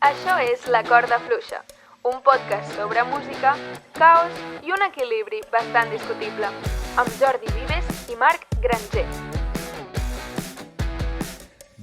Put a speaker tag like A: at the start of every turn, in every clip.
A: Això és La Corda Fluixa, un podcast sobre música, caos i un equilibri bastant discutible, amb Jordi Vives i Marc Granger.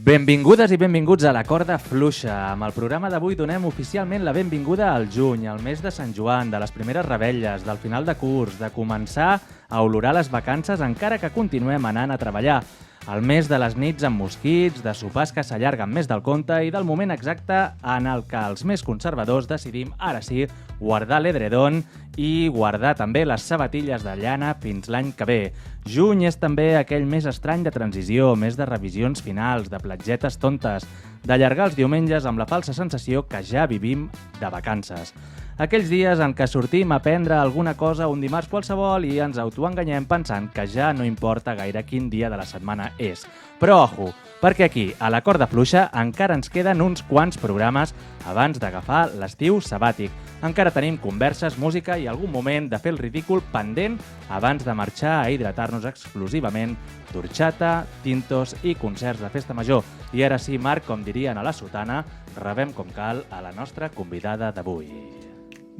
B: Benvingudes i benvinguts a La Corda Fluixa. Amb el programa d'avui donem oficialment la benvinguda al juny, al mes de Sant Joan, de les primeres revetlles, del final de curs, de començar a olorar les vacances encara que continuem anant a treballar. El mes de les nits amb mosquits, de sopars que s'allarguen més del compte i del moment exacte en el que els més conservadors decidim, ara sí, guardar l'edredon i guardar també les sabatilles de llana fins l'any que ve. Juny és també aquell mes estrany de transició, mes de revisions finals, de platgetes tontes, d'allargar els diumenges amb la falsa sensació que ja vivim de vacances. Aquells dies en què sortim a prendre alguna cosa un dimarts qualsevol i ens autoenganyem pensant que ja no importa gaire quin dia de la setmana és. Però ojo, perquè aquí, a La Corda Fluixa, encara ens queden uns quants programes abans d'agafar l'estiu sabàtic. Encara tenim converses, música i algun moment de fer el ridícul pendent abans de marxar a hidratar-nos exclusivament d'orxata, tintos i concerts de festa major. I ara sí, Marc, com dirien a la sotana, rebem com cal a la nostra convidada d'avui.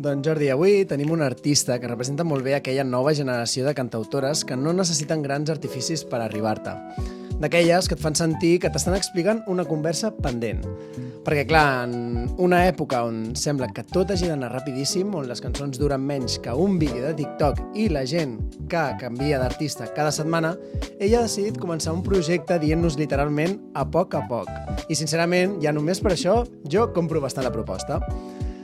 C: Doncs Jordi, avui tenim un artista que representa molt bé aquella nova generació de cantautores que no necessiten grans artificis per arribar-te. D'aquelles que et fan sentir que t'estan explicant una conversa pendent. Perquè, clar, en una època on sembla que tot hagi d'anar rapidíssim, on les cançons duren menys que un vídeo de TikTok i la gent que canvia d'artista cada setmana, ella ha decidit començar un projecte dient-nos literalment a poc. I, sincerament, ja només per això, jo compro bastant la proposta.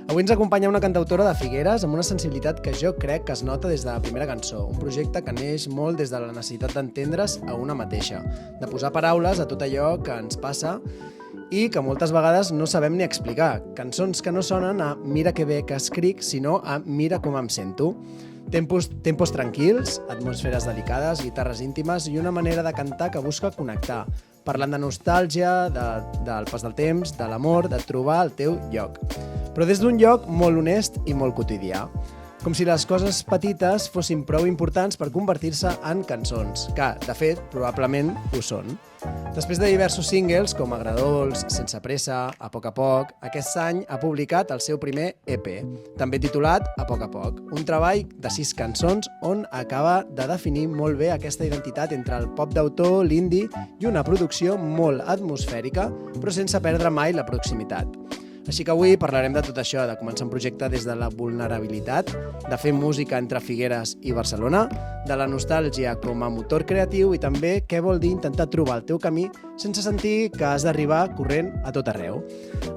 C: Avui ens acompanya una cantautora de Figueres amb una sensibilitat que jo crec que es nota des de la primera cançó, un projecte que neix molt des de la necessitat d'entendre's a una mateixa, de posar paraules a tot allò que ens passa i que moltes vegades no sabem ni explicar. Cançons que no sonen a mira que bé que escric, sinó a mira com em sento. Tempos tranquils, atmosferes delicades, guitarres íntimes i una manera de cantar que busca connectar, parlant de nostàlgia, del pas del temps, de l'amor, de trobar el teu lloc. Però des d'un lloc molt honest i molt quotidià. Com si les coses petites fossin prou importants per convertir-se en cançons, que, de fet, probablement ho són. Després de diversos singles, com Agradols, Sense pressa, A poc, aquest any ha publicat el seu primer EP, també titulat A poc, un treball de 6 cançons on acaba de definir molt bé aquesta identitat entre el pop d'autor, l'indie i una producció molt atmosfèrica, però sense perdre mai la proximitat. Així que avui parlarem de tot això, de començar un projecte des de la vulnerabilitat, de fer música entre Figueres i Barcelona, de la nostàlgia com a motor creatiu i també què vol dir intentar trobar el teu camí sense sentir que has d'arribar corrent a tot arreu.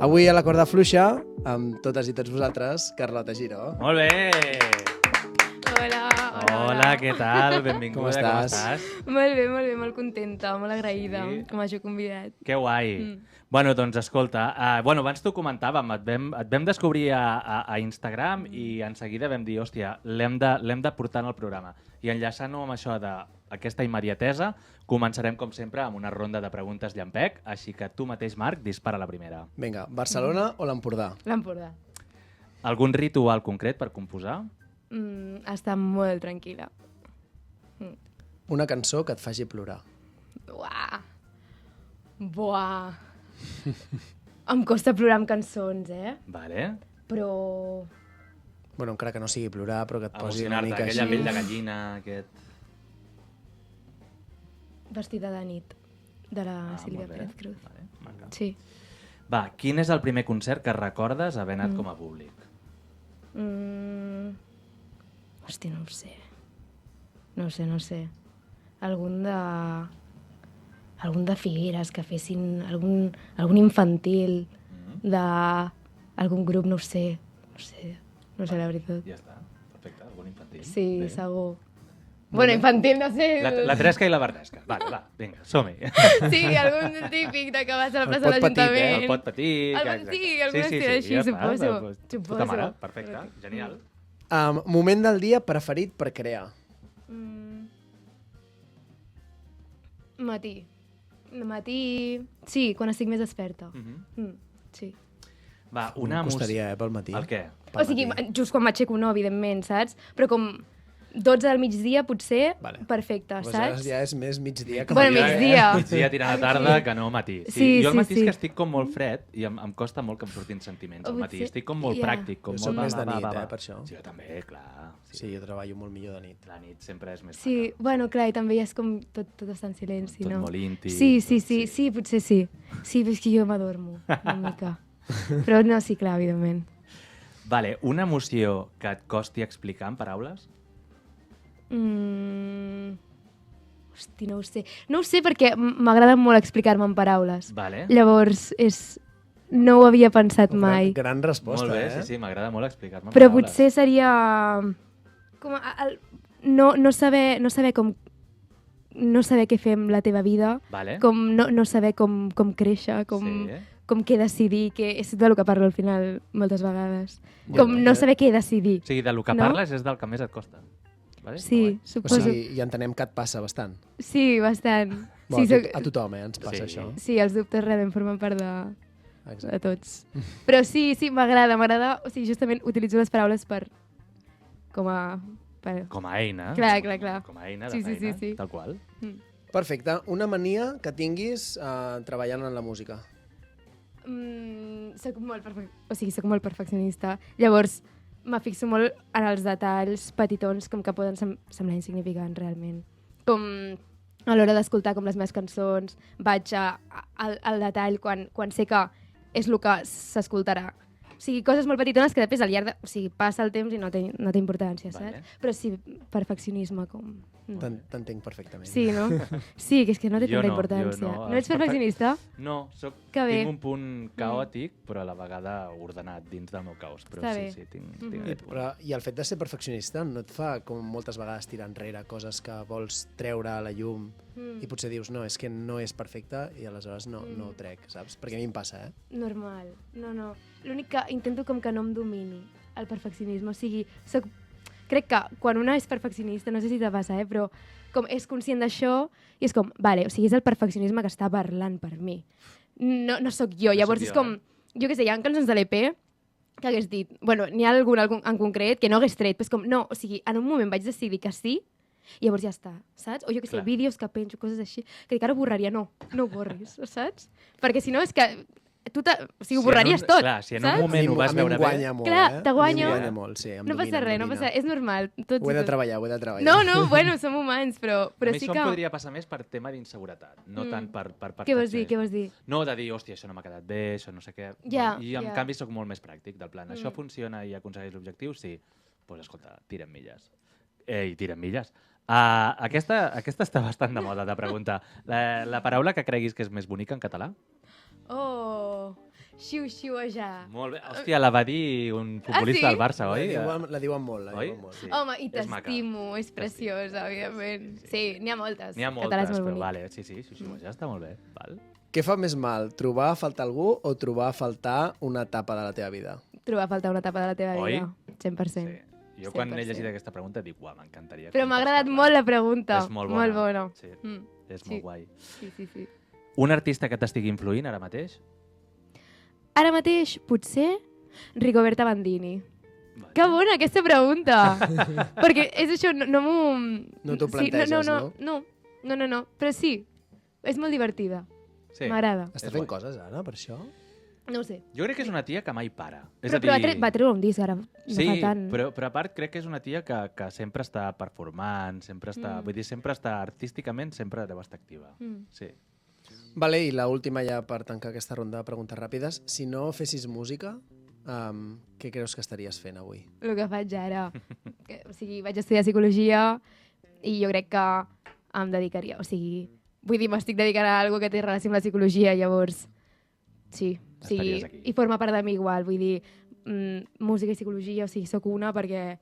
C: Avui a La Corda Fluixa, amb totes i tots vosaltres, Carlota Giró.
B: Molt bé! Hola, què tal? Benvinguda, com estàs?
A: Molt bé, molt contenta, molt agraïda que m'hagi convidat.
B: Que guai! Bueno, doncs escolta, abans t'ho comentàvem, et vam descobrir a Instagram i en seguida vam dir, hòstia, l'hem de portar en el programa. I enllaçant-ho amb això d'aquesta immediatesa, començarem com sempre amb una ronda de preguntes llampec, així que tu mateix, Marc, dispara la primera.
C: Vinga, Barcelona o l'Empordà?
A: L'Empordà.
B: Algun ritual concret per composar?
A: Estar molt tranquil·la.
C: Una cançó que et faci plorar.
A: Buah. Em costa plorar amb cançons,
B: Vale.
A: Però...
C: Bueno, encara que no sigui plorar, però que et posi una mica així.
B: Aquella pell de gallina, aquest...
A: Vestida de nit, de la Sílvia Pérez Cruz.
B: Vale,
A: sí.
B: Va, quin és el primer concert que recordes haver anat com a públic?
A: Hòstia, no ho sé. Algun de Figueres, que fessin algun infantil d'algun grup, no ho sé, la veritat.
B: Ja està, perfecte, algun infantil.
A: Sí, bé. Segur. Bueno, infantil, no sé.
B: La Tresca i la Verdesca. Va, vinga, som-hi.
A: Sí, algun típic de que vas a la plaça de l'Ajuntament.
B: El pot petit.
A: Sí, algun estil així, suposo.
B: Puta mare, perfecte, genial.
C: Moment del dia preferit per crear?
A: Matí... Sí, quan estic més desperta. Sí.
B: Va,
C: una costaria, pel matí.
B: El què?
A: O sigui, just quan m'aixeco no, evidentment, saps? Però com
D: 12 del migdia, potser,
C: Vale.
D: perfecte,
C: Aleshores
D: saps?
C: ja és més migdia que
D: Bueno,
C: matinada,
D: migdia.
B: Migdia tirant a tarda que no al matí.
D: Sí,
B: jo al
D: sí,
B: matí és
D: sí.
B: que estic com molt fred i em costa molt que em surtin sentiments al matí.
D: Potser-
B: Estic com molt
D: ja.
B: pràctic. Com
C: Jo
B: molt
C: soc més de nit,
B: va.
C: per això.
B: Sí, jo també, clar.
C: Sí, jo treballo molt millor de nit.
B: La nit sempre és més
D: Sí, bueno, clar, i també és com tot està en silenci,
B: Tot
D: no?
B: molt íntim,
D: Sí, potser sí. Sí, però és que jo m'adormo una mica. Però no, sí, clar, evidentment.
B: Vale, una emoció que et costi explicar en paraules?
D: Hosti, no ho sé. No ho sé perquè m'agrada molt explicar-me en paraules.
B: Vale.
D: Llavors, no ho havia pensat mai.
C: Gran resposta,
B: Molt bé,
C: eh?
B: sí, m'agrada molt explicar-me en
D: Però
B: paraules.
D: potser seria... Com no saber com... No saber què fer amb la teva vida,
B: Vale.
D: com no saber com créixer,
B: Sí.
D: com què decidir, que és del que parlo al final moltes vegades.
C: Molt
D: Com
C: bé.
D: no saber què decidir.
B: O sigui, del que
D: No?
B: parles és del que més et costa. Vale?
D: Sí,
C: O
D: suposo.
C: sigui, ja entenem que et passa bastant.
D: Sí, bastant.
C: Bueno,
D: Sí,
C: a tothom, ens passa
B: Sí.
C: això.
D: sí, els dubtes realment formen part de
C: Exacte.
D: tots. Però sí, m'agrada. O sigui, justament utilitzo les paraules com a...
B: Com a eina.
D: Clar.
B: Com a eina de
D: Sí,
B: feina,
D: sí.
B: tal qual.
C: Perfecte. Una mania que tinguis treballant en la música.
D: Soc molt perfeccionista. Llavors, me fixo molt en els detalls petitons com que poden semblar insignificants realment. Com a l'hora d'escoltar com les meves cançons, vaig al detall quan sé que és el que s'escoltarà. O sigui, coses molt petitones que després al llarg de... O sigui, passa el temps i no té importància,
B: Vale.
D: saps? Però sí, perfeccionisme com... No.
C: T'entenc perfectament.
D: Sí, no? Sí, que és que no té
B: Jo
D: tanta
B: no,
D: importància.
B: jo no.
D: No ets perfeccionista?
B: No,
D: Que bé.
B: tinc un punt caòtic, però a la vegada ordenat dins del meu caos. Però
D: Està
B: sí,
D: bé.
B: sí, tinc aquest punt.
C: I el fet de ser perfeccionista no et fa com moltes vegades tirar enrere coses que vols treure a la llum i potser dius, no, és que no és perfecte i aleshores no ho trec, saps? Perquè a mi em passa, eh?
D: Normal. No. L'únic que intento com que no em domini el perfeccionisme. O sigui, crec que quan una és perfeccionista, no sé si te passa, però com és conscient d'això i és com, vale, o sigui, és el perfeccionisme que està parlant per mi. No sóc jo. Llavors és com, jo què sé, hi ha cançons de l'EP que hagués dit, bueno, n'hi ha algun en concret que no hagués tret, però és com, no, o sigui, en un moment vaig decidir que sí, i llavors ja està, saps? O jo què sé,
B: Clar.
D: vídeos que penjo, coses així, que dic, ara ho borraria. No ho borris, saps? Perquè si no és que o sigui, ho borraries tot,
B: Clar, si en
D: saps?
B: un moment ho vas veure
C: em
B: bé...
C: guanya molt,
D: Clar,
C: eh?
D: te guanya.
C: Em guanya molt, sí.
D: No passa res, no passa res, és normal. Tots
C: Ho he
D: i
C: de
D: tots.
C: treballar,
D: No, bueno, som humans, però
B: a mi
D: sí
B: això
D: que...
B: em podria passar més per tema d'inseguretat, no tant per
D: Què vols dir,
B: perfeccionisme.
D: què vols dir?
B: No, de dir, hòstia, això no m'ha quedat bé, això no sé què...
D: Ja,
B: I en
D: ja.
B: canvi sóc molt més pràctic, del plan, això funciona i aconsegueix l'objectiu, sí. Doncs pues, escolta, tirem milles. I tirem milles. Aquesta està bastant de moda, de preguntar. La paraula que creguis que és més bonica en català?
D: Oh, xiu-xiuejar.
B: Molt bé. Hòstia, la va dir un futbolista
D: sí?
B: del Barça, oi?
C: La diuen molt,
B: Oi?
C: molt.
B: Sí.
D: Home, i
B: És maca.
D: t'estimo, és preciosa, evidentment. Sí, n'hi ha moltes.
B: N'hi ha
D: Català és
B: moltes,
D: molt
B: però
D: bonic.
B: vale, sí, ja està molt bé. Val?
C: Què fa més mal, trobar a faltar algú o trobar a faltar una etapa de la teva vida?
D: Trobar a faltar una etapa de la teva
B: Oi?
D: vida, 100%.
B: Sí. Jo quan he
D: 100%.
B: llegit aquesta pregunta dic, uah, m'encantaria.
D: Però m'ha agradat molt la pregunta.
B: És molt bona.
D: Molt bona.
B: Sí, és
D: Sí.
B: molt guai.
D: Sí.
B: Un artista que t'estigui influint ara mateix?
D: Ara mateix, potser, Rigoberta Bandini.
B: Vale.
D: Que bona aquesta pregunta! Perquè és això, no m'ho...
C: No t'ho planteges,
D: no? No, però sí, és molt divertida.
B: Sí.
D: M'agrada.
C: Està
B: És
C: fent
B: guai.
C: coses ara, per això?
D: No ho sé.
B: Jo crec que és una tia que mai para. És
D: Però
B: a dir...
D: va treure un disc ara, no
B: Sí,
D: fa tant.
B: però a part crec que és una tia que sempre està performant, sempre està... Vull dir, sempre està artísticament, sempre deu estar activa. Sí.
C: Vale, i l'última ja per tancar aquesta ronda de preguntes ràpides. Si no fessis música, què creus que estaries fent avui?
D: El que faig ara. O sigui, vaig estudiar psicologia i jo crec que em dedicaria... O sigui, vull dir, m'estic dedicant a alguna que té relació amb la psicologia, llavors... Sí,
B: Estaries aquí.
D: i forma part de mi igual, vull dir, música i psicologia, o sigui, sóc una perquè...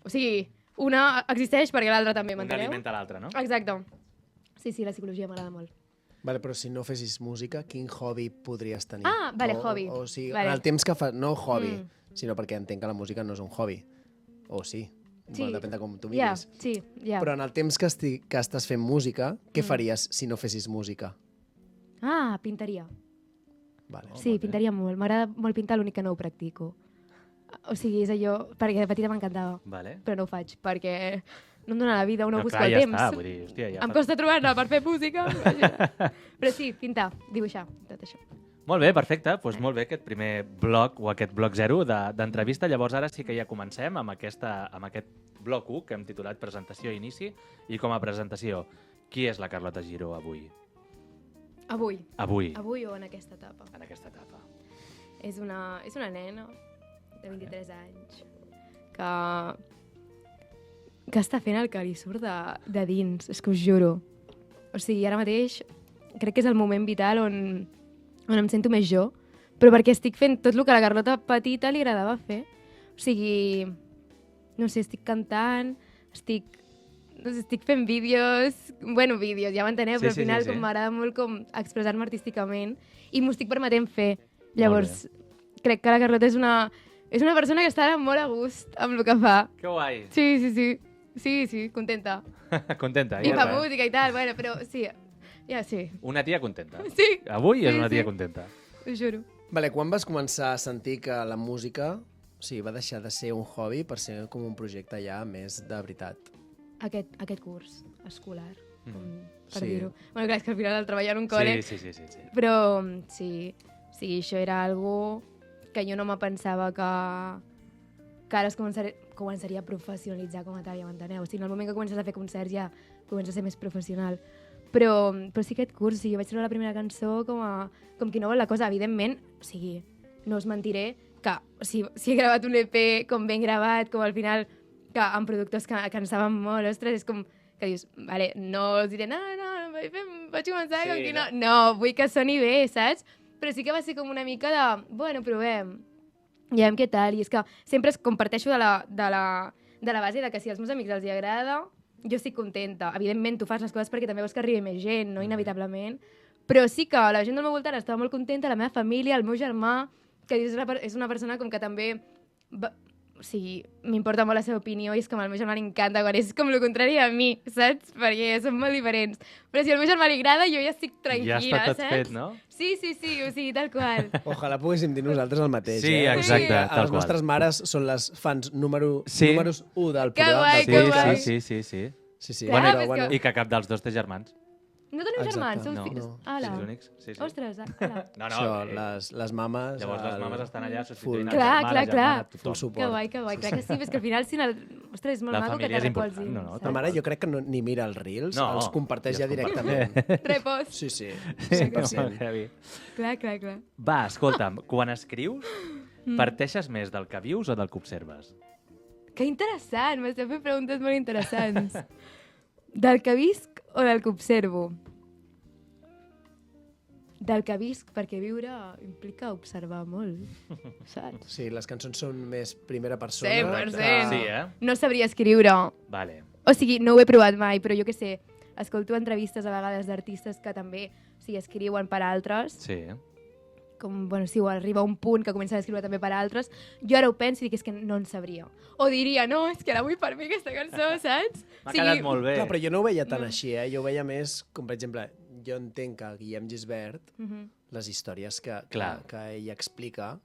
D: O sigui, una existeix perquè l'altra també,
B: Un
D: m'enteneu?
B: alimenta l'altre, no?
D: Exacte. Sí, la psicologia m'agrada molt.
C: Vale, però si no fessis música, quin hobby podries tenir?
D: Ah, vale, hobby.
C: O sigui,
D: Vale.
C: en el temps que fa... No hobby, sinó perquè entenc que la música no és un hobby. O sí.
D: Sí.
C: Bueno, depèn de com tu
D: Ja,
C: miris.
D: sí, ja.
C: Però en el temps que estàs fent música, què faries si no fessis música?
D: Ah, pintaria.
C: Vale.
D: Sí, pintaria molt. M'agrada molt pintar, l'únic que no ho practico. O sigui, és allò... Perquè de petita m'encantava,
B: Vale.
D: però no ho faig, perquè no em dona la vida, no busco
B: clar,
D: el
B: ja
D: temps.
B: està, vull dir, hòstia, ja
D: Em costa trobar-ne per fer música. Però sí, pintar, dibuixar, tot això.
B: Molt bé, perfecte. Doncs molt bé aquest primer bloc o aquest bloc 0 d'entrevista. Llavors ara sí que ja comencem amb aquest bloc 1 que hem titulat Presentació i Inici. I com a presentació, qui és la Carlota Giró avui?
D: Avui.
B: Avui,
D: Avui o en aquesta etapa.
B: en aquesta etapa.
D: És una nena de 23 anys que està fent el que li surt de dins, és que us juro. O sigui, ara mateix crec que és el moment vital on em sento més jo, però perquè estic fent tot el que a la Carlota petita li agradava fer. O sigui, no sé, estic cantant, estic fent vídeos, vídeos, ja m'enteneu, però al final com m'agrada molt com expressar-me artísticament i m'ho estic permetent fer. Llavors, crec que la Carlota és una persona que està molt a gust amb el que fa.
B: Que guai.
D: Sí, contenta.
B: Contenta.
D: I
B: ja
D: fa
B: està.
D: música i tal, però sí, ja sí.
B: Una tia contenta.
D: Sí.
B: Avui és
D: Sí,
B: una tia
D: sí.
B: contenta.
D: Ho juro.
C: Vale, quan vas començar a sentir que la música va deixar de ser un hobby per ser com un projecte ja més de veritat?
D: Aquest curs escolar, per
C: Sí.
D: dir-ho. Bueno, clar, és que al final el treballar en un col·le...
B: Sí.
D: Però sí, això era algo que jo no me pensava que ara es començaria a professionalitzar com a tal, ja m'enteneu? O sigui, en el moment que comences a fer concerts ja comença a ser més professional. Però sí aquest curs, jo vaig treure la primera cançó com qui no vol la cosa. Evidentment, o sigui, no us mentiré que si he gravat un EP com ben gravat, com al final que amb productors que en saben molt, ostres, és com que dius, vale, no us diré, no, vaig començar com qui no... No, vull que soni bé, saps? Però sí que va ser com una mica de, bueno, provem, ja veiem què tal. I és que sempre comparteixo de la base de que si als meus amics els hi agrada, jo estic contenta. Evidentment, tu fas les coses perquè també vols que arribi més gent, no? Inevitablement. Però sí que la gent del meu voltant estava molt contenta, la meva família, el meu germà, que és una persona com que també... O sigui, m'importa molt la seva opinió i és que al meu germà li encanta quan és com el contrari a mi, saps? Perquè som molt diferents. Però si al meu germà li agrada, jo ja estic tranquil·la,
B: Ja està tot
D: saps?
B: fet, no?
D: Sí, o sigui, tal qual.
C: Ojalà poguéssim dir nosaltres el mateix.
B: Sí,
C: O
B: exacte,
C: sigui,
B: tal
C: les
B: qual.
C: nostres mares són les fans números 1 del
D: Que
C: programa.
D: guai,
C: del
D: que
C: podcast.
D: guai.
B: Sí.
C: Sí.
D: Clar,
C: Bueno,
D: és
C: bueno,
D: que-
B: I que cap dels dos té germans.
D: No teniu germans,
C: Exacte,
D: sou fills?
C: no.
D: Ala.
B: Sí, els únics. Sí.
D: Ostres, ala.
B: No,
C: això, les mames...
B: Llavors les mames estan allà
C: full.
B: substituint el
D: Clar,
B: germà, la
D: clar.
B: germana, tothom.
C: Full suport.
D: Que guai, clar que sí, és que al final, ostres, és molt
B: La
D: maco que
B: família
D: te
B: és important,
D: recolzin.
B: no?
C: La mare jo crec que ni mira els reels,
B: No,
C: els comparteix ja
B: els
C: directament.
D: Repòs.
C: Sí,
B: Sí,
C: 100%.
B: heavy.
D: Clar.
B: Va, escolta'm, quan escrius, parteixes més del que vius o del que observes?
D: Que interessant, m'esteu fent preguntes molt interessants. Del que visc o del que observo? Del que visc, perquè viure implica observar molt, saps?
C: Sí, les cançons són més primera persona.
D: 100%.
B: Sí,
D: No sabria escriure.
B: Vale.
D: O sigui, no ho he provat mai, però jo què sé, escolto entrevistes a vegades d'artistes que també escriuen per altres,
B: Sí.
D: com, si arriba un punt que comença a escriure també per altres, jo ara ho penso i dic, és que no en sabria. O diria, no, és que la vull per mi aquesta cançó, saps?
B: M'ha quedat molt bé.
C: Clar, però jo no ho veia tan així, Jo ho veia més, com per exemple, jo entenc que Guillem Gisbert, les històries que ell explica,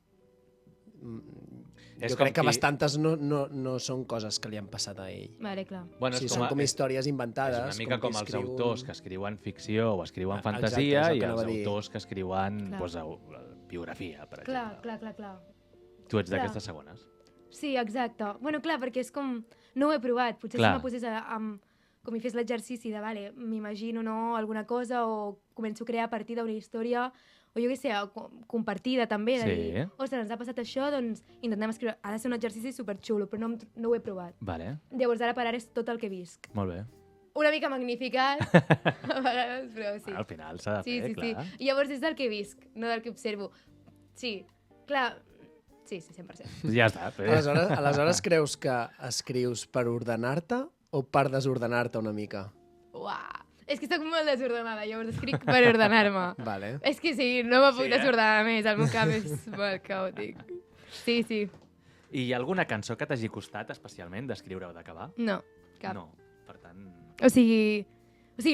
B: És
C: jo
B: com
C: crec que
B: qui-
C: bastantes no són coses que li han passat a ell.
D: Vale, clar.
B: Bueno,
C: Sí,
B: és
C: són com
B: és
C: històries inventades.
B: una mica com
C: qui
B: els
C: escriu
B: autors que escriuen ficció o escriuen
C: Exacte,
B: fantasia
C: és el
B: i
C: que
B: els
C: anava a dir.
B: autors que escriuen
D: Clar.
B: biografia, per exemple.
D: Clar.
B: Tu ets
D: Clar.
B: d'aquestes segones.
D: Sí, exacte. Bueno, clar, perquè és com... No ho he provat. Potser
B: Clar.
D: si me posés com hi fes l'exercici de, vale, m'imagino alguna cosa o començo a crear a partir d'una història o jo què sé, compartida també, de
B: Sí.
D: dir, ostres, ens ha passat això, doncs intentem escriure. Ha de ser un exercici superxulo, però no ho he provat.
B: Vale,
D: Llavors ara per ara és tot el que visc.
B: molt bé.
D: Una mica magnificat, a vegades, però sí.
B: Al final s'ha de
D: Sí,
B: fer,
D: sí, sí.
B: clar.
D: I llavors és del que visc, no del que observo. Sí, clar, sí, 100%.
B: Ja està.
C: Aleshores creus que escrius per ordenar-te o per desordenar-te una mica?
D: Uah, és que soc molt desordenada, llavors escric per ordenar-me.
C: Vale.
D: És que sí, no me puc
B: Sí,
D: desordenar més, el meu cap és molt caòtic. Sí.
B: I hi ha alguna cançó que t'hagi costat especialment d'escriure o d'acabar?
D: No, cap.
B: No, per tant...
D: O sigui,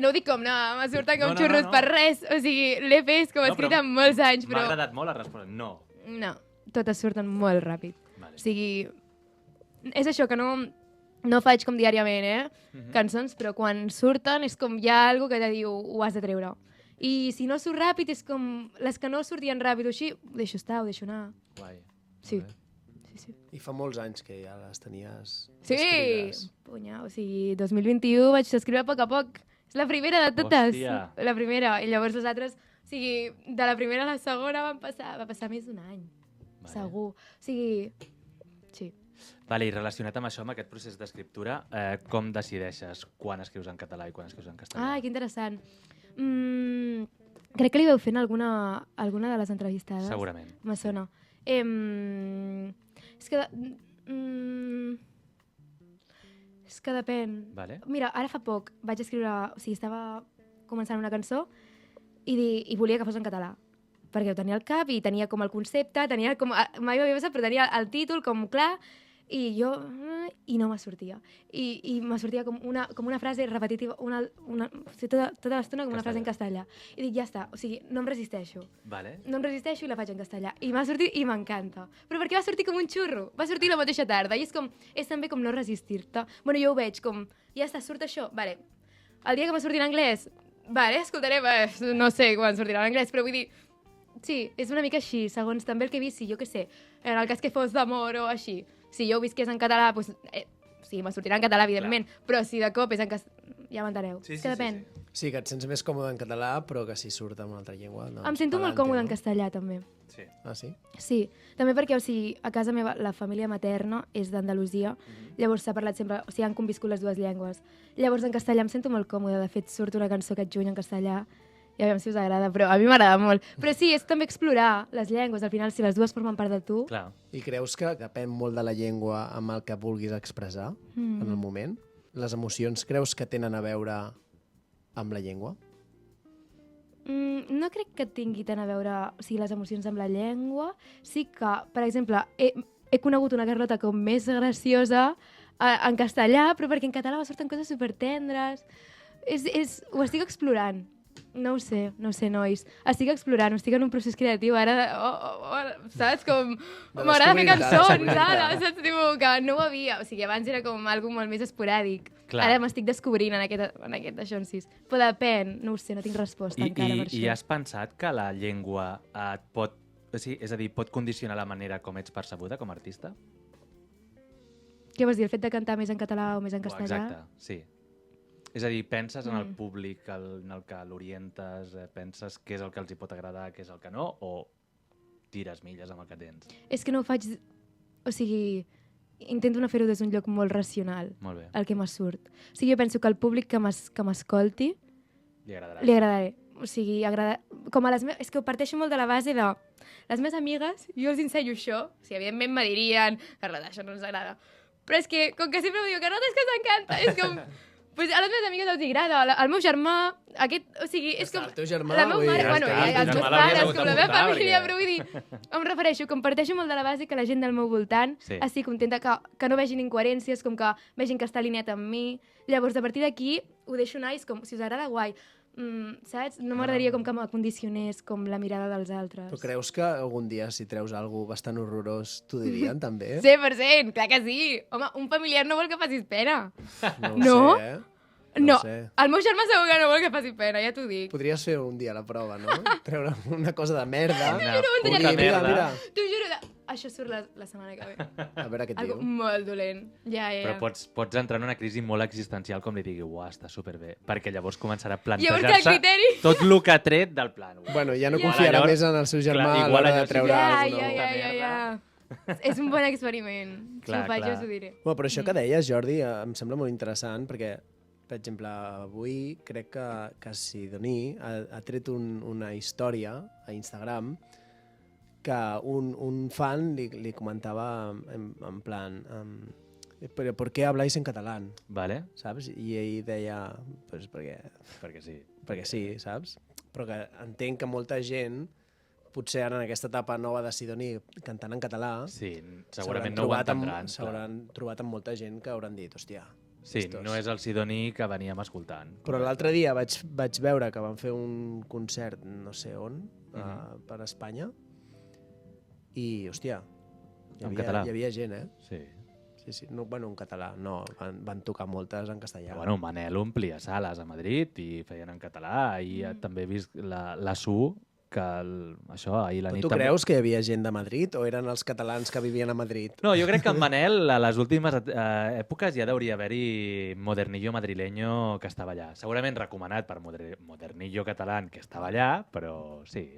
D: no ho dic com, no, me surten com
B: No,
D: xurros
B: no.
D: per res. O sigui, l'he fet com
B: No,
D: escrit
B: però
D: en molts anys,
B: M'ha
D: però...
B: agradat molt la resposta. No.
D: No, totes surten molt ràpid.
B: Vale.
D: O sigui, és això que no faig com diàriament, cançons, però quan surten és com hi ha algo que te diu ho has de treure. I si no surt ràpid és com les que no sortien ràpid o així, ho deixo estar, ho deixo anar.
B: Guai.
D: Sí.
B: Molt bé.
D: Sí.
C: I fa molts anys que ja les tenies
D: Sí,
C: escrites.
D: punya, o sigui, 2021 vaig escriure a poc. És la primera de totes.
B: Hòstia.
D: La primera. I llavors les altres, o sigui, de la primera a la segona va passar més d'un any.
B: Vale.
D: Segur. O sigui, sí.
B: Vale, i relacionat amb això, amb aquest procés d'escriptura, com decideixes quan escrius en català i quan escrius en castellà?
D: Ai, que interessant. Crec que li veu fent alguna de les entrevistades.
B: Segurament.
D: Me sona. És que... és que depèn.
B: Vale.
D: Mira, ara fa poc vaig escriure... O sigui, estava començant una cançó i volia que fos en català. Perquè ho tenia al cap i tenia com el concepte, tenia com... Mai ho havia passat, però tenia el títol com clar i jo... I no me sortia. I me sortia com una frase repetitiva, o sigui, tota l'estona com una frase en castellà. I dic, ja està, o sigui, no em resisteixo.
B: Vale.
D: No em resisteixo i la faig en castellà. I m'ha sortit i m'encanta. Però perquè va sortir com un xurro. Va sortir la mateixa tarda. I és també com no resistir-te. Bueno, jo ho veig com, ja està, surt això. Vale. El dia que me surti en anglès, vale, escoltaré, no sé quan sortirà en anglès, però vull dir, sí, és una mica així, segons també el que he vist, si jo què sé, en el cas que fos d'amor o així, si jo ho visqués en català, doncs, sí, me sortirà en català, evidentment, però si de cop és en castellà, ja m'enteneu.
B: Sí,
D: És que depèn.
C: Sí, que et sents més còmode en català, però que si surt en una altra llengua... No,
D: Em sento molt còmode en castellà, també.
B: Sí.
C: Ah, sí?
D: Sí, també perquè, o sigui, a casa meva la família materna és d'Andalusia, llavors s'ha parlat sempre, o sigui, han conviscut les dues llengües. Llavors en castellà em sento molt còmode, de fet surt una cançó aquest juny en castellà, i a veure si us agrada, però a mi m'agrada molt. Però sí, és també explorar les llengües, al final, si les dues formen part de tu.
B: Clar.
C: I creus que depèn molt de la llengua amb el que vulguis expressar en el moment? Les emocions creus que tenen a veure amb la llengua?
D: No crec que tingui tant a veure, o sigui, les emocions amb la llengua. Sí que, per exemple, he conegut una Carlota com més graciosa en castellà, però perquè en català surten coses supertendres. Ho estic explorant. No ho sé, nois. Estic explorant, estic en un procés creatiu ara, saps? Com m'agrada fer cançons, ara, saps? Que no ho havia, o sigui, abans era com algo molt més esporàdic.
B: Clar.
D: Ara m'estic descobrint en aquest aixonsis. Però depèn, no ho sé, no tinc resposta encara per això.
B: I has pensat que la llengua et pot... O sigui, és a dir, pot condicionar la manera com ets percebuda com a artista?
D: Què vols dir, el fet de cantar més en català o més en castellà?
B: Exacte, sí. És a dir, penses en el públic en el que l'orientes, penses què és el que els hi pot agradar, què és el que no, o tires milles amb el que tens?
D: És que no ho faig... O sigui, intento no fer-ho des d'un lloc molt racional,
B: Molt bé.
D: el que me surt. O sigui, jo penso que al públic que m'escolti
B: Li agradarà.
D: li agradaré. O sigui, com a és que ho parteixo molt de la base de les meves amigues, jo els ensenyo això, o sigui, evidentment me dirien, Carlota, això no ens agrada. Però és que, com que sempre em diu, Carlota, és que t'encanta, és com... Pues a les meves amigues els agrada, al meu germà, o sigui, és com...
C: El teu germà...
D: La meva mare, bueno,
B: clar,
D: i els
B: el
D: meus
B: germà l'hauries
D: pares,
B: hagut
D: com la meva
B: d'apuntar,
D: família,
B: perquè-
D: però vull dir, em refereixo, comparteixo molt de la base que la gent del meu voltant
B: Sí.
D: estigui contenta, que no vegin incoherències, com que vegin que està alineat amb mi. Llavors, a partir d'aquí, ho deixo anar i és com, si us agrada, guai. Saps? No m'agradaria com que m'acondicionés com la mirada dels altres.
C: Però creus que algun dia, si treus alguna bastant horrorós, t'ho dirien, també?
D: 100%, clar que sí. Home, un familiar no vol que facis pena.
C: No ho
D: No?
C: sé, eh?
D: No,
C: ho sé.
D: el meu germà segur que no vol que faci pena, ja t'ho dic.
C: Podries fer un dia la prova, no? Treure una cosa de merda.
B: Una
C: Ui,
B: puta
C: mira,
B: merda.
C: mira.
D: T'ho juro, això surt la setmana que ve.
C: A veure què et
D: Algo
C: diu.
D: molt dolent. Ja.
B: Però pots entrar en una crisi molt existencial com li digui, uah, està superbé, perquè llavors començarà a
D: Llavors, clar,
B: plantejar-se
D: criteri.
B: tot el que ha tret del plan.
C: Bueno, ja no
D: Ja.
C: confiarà
B: Igual
C: més en el seu germà
B: clar,
C: a
B: igual
C: l'hora
B: allò
C: de
B: sí
C: treure
B: que-
C: alguna cosa.
D: Ja. És un bon experiment. Si
B: Clar,
D: ho faig,
B: clar.
D: jo us ho diré.
C: Bueno, però això que deies, Jordi, em sembla molt interessant perquè, per exemple, avui crec que Sidoní ha tret una història a Instagram que un fan li comentava en plan ¿pero por qué habláis en catalán?
B: Vale?
C: Saps? I ell deia, pues
B: Perquè sí.
C: perquè sí, saps? Però que entenc que molta gent, potser ara en aquesta etapa nova de Sidoní, cantant en català,
B: Sí, segurament no ho entendran. clar.
C: s'hauran trobat amb molta gent que hauran dit, hòstia,
B: Sí,
C: estos.
B: no és el Sidoní que veníem escoltant.
C: Però l'altre dia vaig veure que van fer un concert no sé on, per Espanya, i, hòstia,
B: En català.
C: Hi havia gent,
B: Sí.
C: Sí. No, bueno, en català, no. Van tocar moltes en castellà.
B: Bueno, Manel omplia sales a Madrid i feien en català. I també he vist la Su, que això, ahir la
C: Però
B: nit...
C: tu creus que hi havia gent de Madrid o eren els catalans que vivien a Madrid?
B: No, jo crec que en Manel, a les últimes èpoques, ja hauria haver-hi Modernillo madrileño que estava allà. Segurament recomanat per Modernillo català que estava allà, però sí.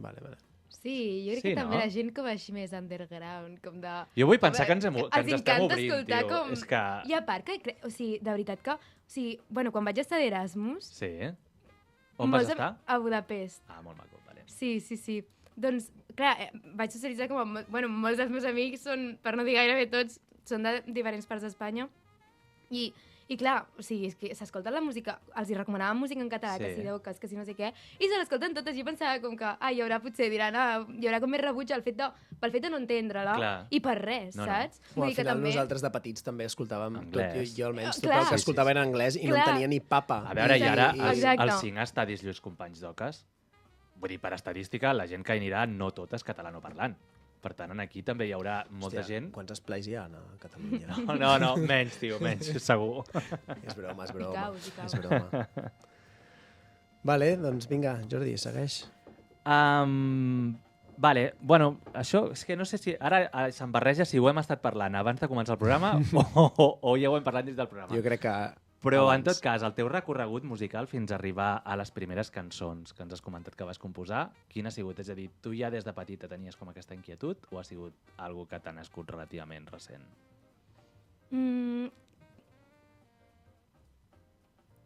C: Vale.
D: Sí, jo crec
B: Sí,
D: que també
B: no?
D: la gent com així més underground, com de...
B: Jo vull pensar que ens
D: Els
B: estem
D: encanta
B: obrint,
D: escoltar
B: tio.
D: com...
B: És que...
D: I a part que, o sigui, de veritat que... O sigui, bueno, quan vaig estar d'Erasmus...
B: Sí. On vas
D: molts
B: estar?
D: A Budapest.
B: Ah, molt maco, vale.
D: Sí. Doncs, clar, vaig socialitzar com... Bueno, molts dels meus amics són, per no dir gairebé tots, són de diferents parts d'Espanya. I clar, o sigui, és que s'escolta la música, els hi recomanàvem música en català, que si Deuques, que si no sé què, i se l'escolten totes. Jo pensava com que, hi haurà potser, diran, hi haurà com més rebuig pel fet de no entendre-la, i per res, saps?
C: Al final nosaltres de petits també escoltàvem, jo almenys, tot el que escoltava en anglès i no en tenia ni papa.
B: A veure, i ara els 5 estadis Lluís Companys d'Oques, vull dir, per estadística, la gent que hi anirà no tot és catalanoparlant. Per tant, aquí també hi haurà molta gent...
C: Quants esplais hi ha a Catalunya?
B: No, menys, tio, menys, segur.
C: És broma.
D: I cau.
C: És broma. Vale, doncs vinga, Jordi, segueix.
B: Vale, bueno, això és que no sé si... Ara se'm barreja si ho hem estat parlant abans de començar el programa o ja ho hem parlat dins del programa.
C: Jo crec que...
B: Però, en tot cas, el teu recorregut musical fins a arribar a les primeres cançons que ens has comentat que vas composar, quin ha sigut? És a dir, tu ja des de petita tenies com aquesta inquietud o ha sigut algo que t'ha nascut relativament recent?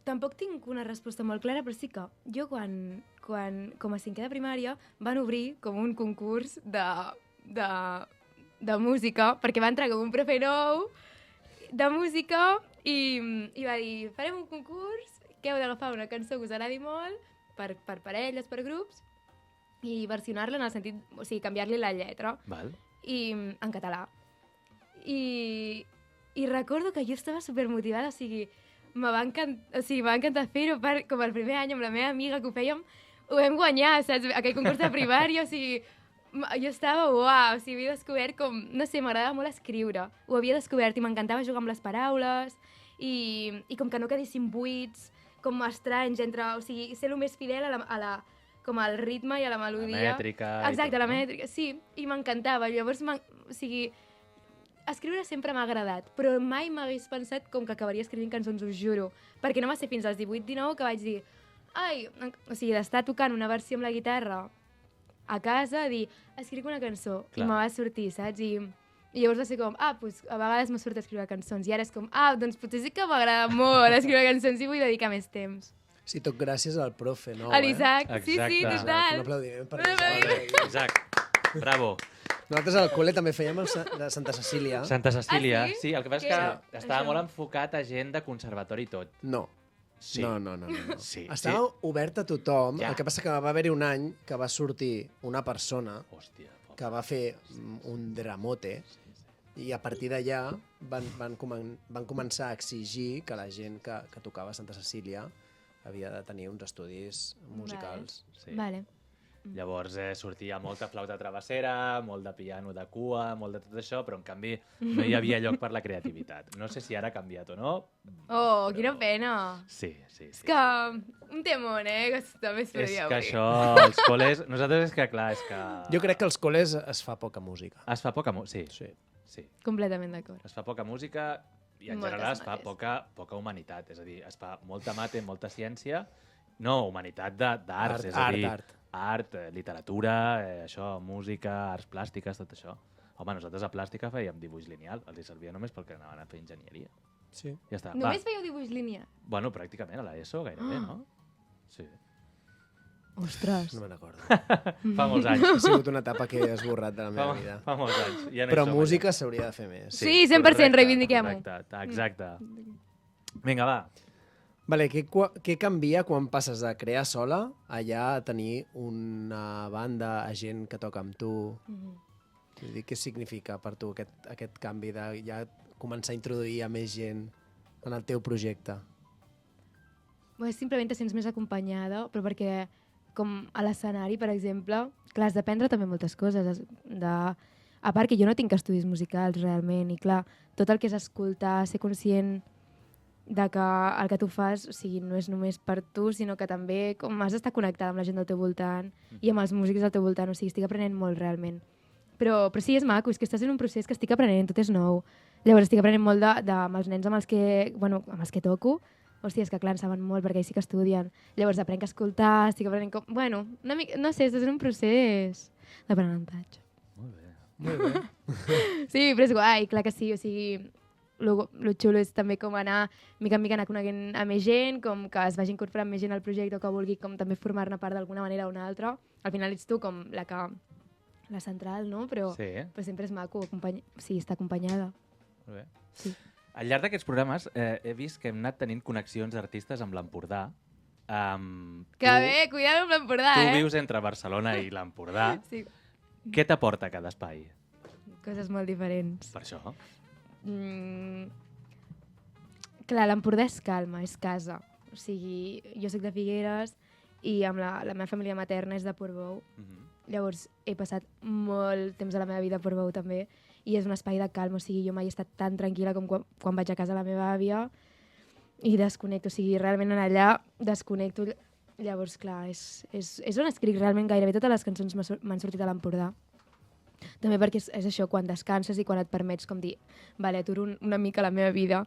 D: Tampoc tinc una resposta molt clara, però sí que jo quan com a cinquè de primària, van obrir com un concurs de música, perquè va entrar com un profe nou de música i va dir, farem un concurs que heu d'agafar una cançó que us agradi molt per parelles, per grups i versionar-la en el sentit, o sigui, canviar-li la lletra.
B: Val.
D: I en català. I recordo que jo estava supermotivada, o sigui, m'ha encantat fer-ho com el primer any amb la meva amiga que ho fèiem, ho vam guanyar, saps? Aquell concurs de primària, o sigui, jo estava, uau, o sigui, havia descobert com, no sé, m'agradava molt escriure. Ho havia descobert i m'encantava jugar amb les paraules i com que no quedessin buits, com estranys entre, o sigui, ser el més fidel com al ritme i a la melodia.
B: La mètrica.
D: Exacte, la mètrica, sí, i m'encantava. Llavors, o sigui, escriure sempre m'ha agradat, però mai m'hagués pensat com que acabaria escrivint cançons, us juro, perquè no va ser fins als 18-19 que vaig dir, o sigui, d'estar tocant una versió amb la guitarra a casa, dir, escric una cançó, i me va sortir, saps? I llavors va ser com, doncs a vegades me surt a escriure cançons, i ara és com, doncs potser sí que m'agrada molt escriure cançons i vull dedicar més temps.
C: Sí, tot gràcies al profe, no?
D: A l'Isaac, sí, total.
C: Un aplaudiment per l'Isaac.
B: Isaac, bravo.
C: Nosaltres al col·le també fèiem el de Santa Cecília.
B: Santa Cecília,
D: sí?
B: sí, el que passa és que estava molt enfocat a gent de conservatori i tot.
C: No.
B: Sí.
C: No.
B: Sí,
C: estava obert a tothom,
B: ja.
C: El que passa que va haver-hi un any que va sortir una persona que va fer un dramote i a partir d'allà van començar a exigir que la gent que tocava a Santa Cecília havia de tenir uns estudis musicals.
B: Sí.
D: Vale.
B: Llavors sortia molta flauta travessera, molt de piano de cua, molt de tot això, però en canvi no hi havia lloc per la creativitat. No sé si ara ha canviat o no.
D: Oh, quina pena.
B: Sí.
D: És que un temón, que també es podria
B: obrir. És que això, els col·les... Nosaltres és que, clar, és que...
C: Jo crec que als col·les es fa poca música.
B: Es fa poca música, sí.
D: Completament d'acord.
B: Es fa poca música i en general es fa poca humanitat. És a dir, es fa molta mate, molta ciència. No, humanitat d'arts, és a dir... Art, literatura, això, música, arts plàstiques, tot això. Home, nosaltres a plàstica fèiem dibuix lineal, els hi servia només perquè anaven a fer enginyeria.
C: Sí.
B: Ja està.
D: Només fèieu dibuix lineal?
B: Bueno, pràcticament a l'ESO gairebé, no? Sí.
D: Ostres.
C: No me'n recordo.
B: Fa molts anys.
C: Ha sigut una etapa que he esborrat de la meva vida.
B: Fa molts anys. Ja no
C: però música s'hauria de fer més.
D: Sí, 100%, reivindiquem-ho.
B: Exacte. Vinga, va.
C: Vale, què canvia quan passes de crear sola allà a tenir una banda, a gent que toca amb tu? Vull dir, què significa per tu aquest canvi de ja començar a introduir a més gent en el teu projecte?
D: Simplement te sents més acompanyada, però perquè com a l'escenari, per exemple, clar, has d'aprendre també moltes coses. A part que jo no tinc estudis musicals realment, i clar, tot el que és escoltar, ser conscient de que el que tu fas, o sigui, no és només per tu, sinó que també com has d'estar connectada amb la gent del teu voltant i amb els músics del teu voltant, o sigui, estic aprenent molt realment. Però sí, és maco, és que estàs en un procés que estic aprenent, tot és nou. Llavors estic aprenent molt amb els nens amb els que toco. Hòstia, és que clar, en saben molt perquè ells sí que estudien. Llavors aprenc a escoltar, estic aprenent com... Bueno, una mica, no sé, estàs en un procés d'aprenentatge.
B: Molt bé.
D: Sí, però és guai, clar que sí, o sigui... Lo xulo és també com anar, mica en mica anar coneguent a més gent, com que es vagi incorporant més gent al projecte o que vulgui com també formar-ne part d'alguna manera o una altra. Al final ets tu com la central, no? Però sempre és maco estar acompanyada.
B: Molt bé.
D: Sí.
B: Al llarg d'aquests programes he vist que hem anat tenint connexions d'artistes amb l'Empordà.
D: Que bé, cuidado amb l'Empordà,
B: Tu vius entre Barcelona i l'Empordà.
D: Sí.
B: Què t'aporta cada espai?
D: Coses molt diferents.
B: Per això?
D: Clar, l'Empordà és calma, és casa. O sigui, jo soc de Figueres i amb la meva família materna és de Portbou. Llavors he passat molt temps de la meva vida a Portbou també i és un espai de calma, o sigui, jo mai he estat tan tranquil·la com quan vaig a casa de la meva àvia i desconnecto, o sigui, realment en allà desconnecto. Llavors, clar, és on escric realment gairebé totes les cançons m'han sortit a l'Empordà. També perquè és això, quan descanses i quan et permets com dir, vale, aturo una mica la meva vida.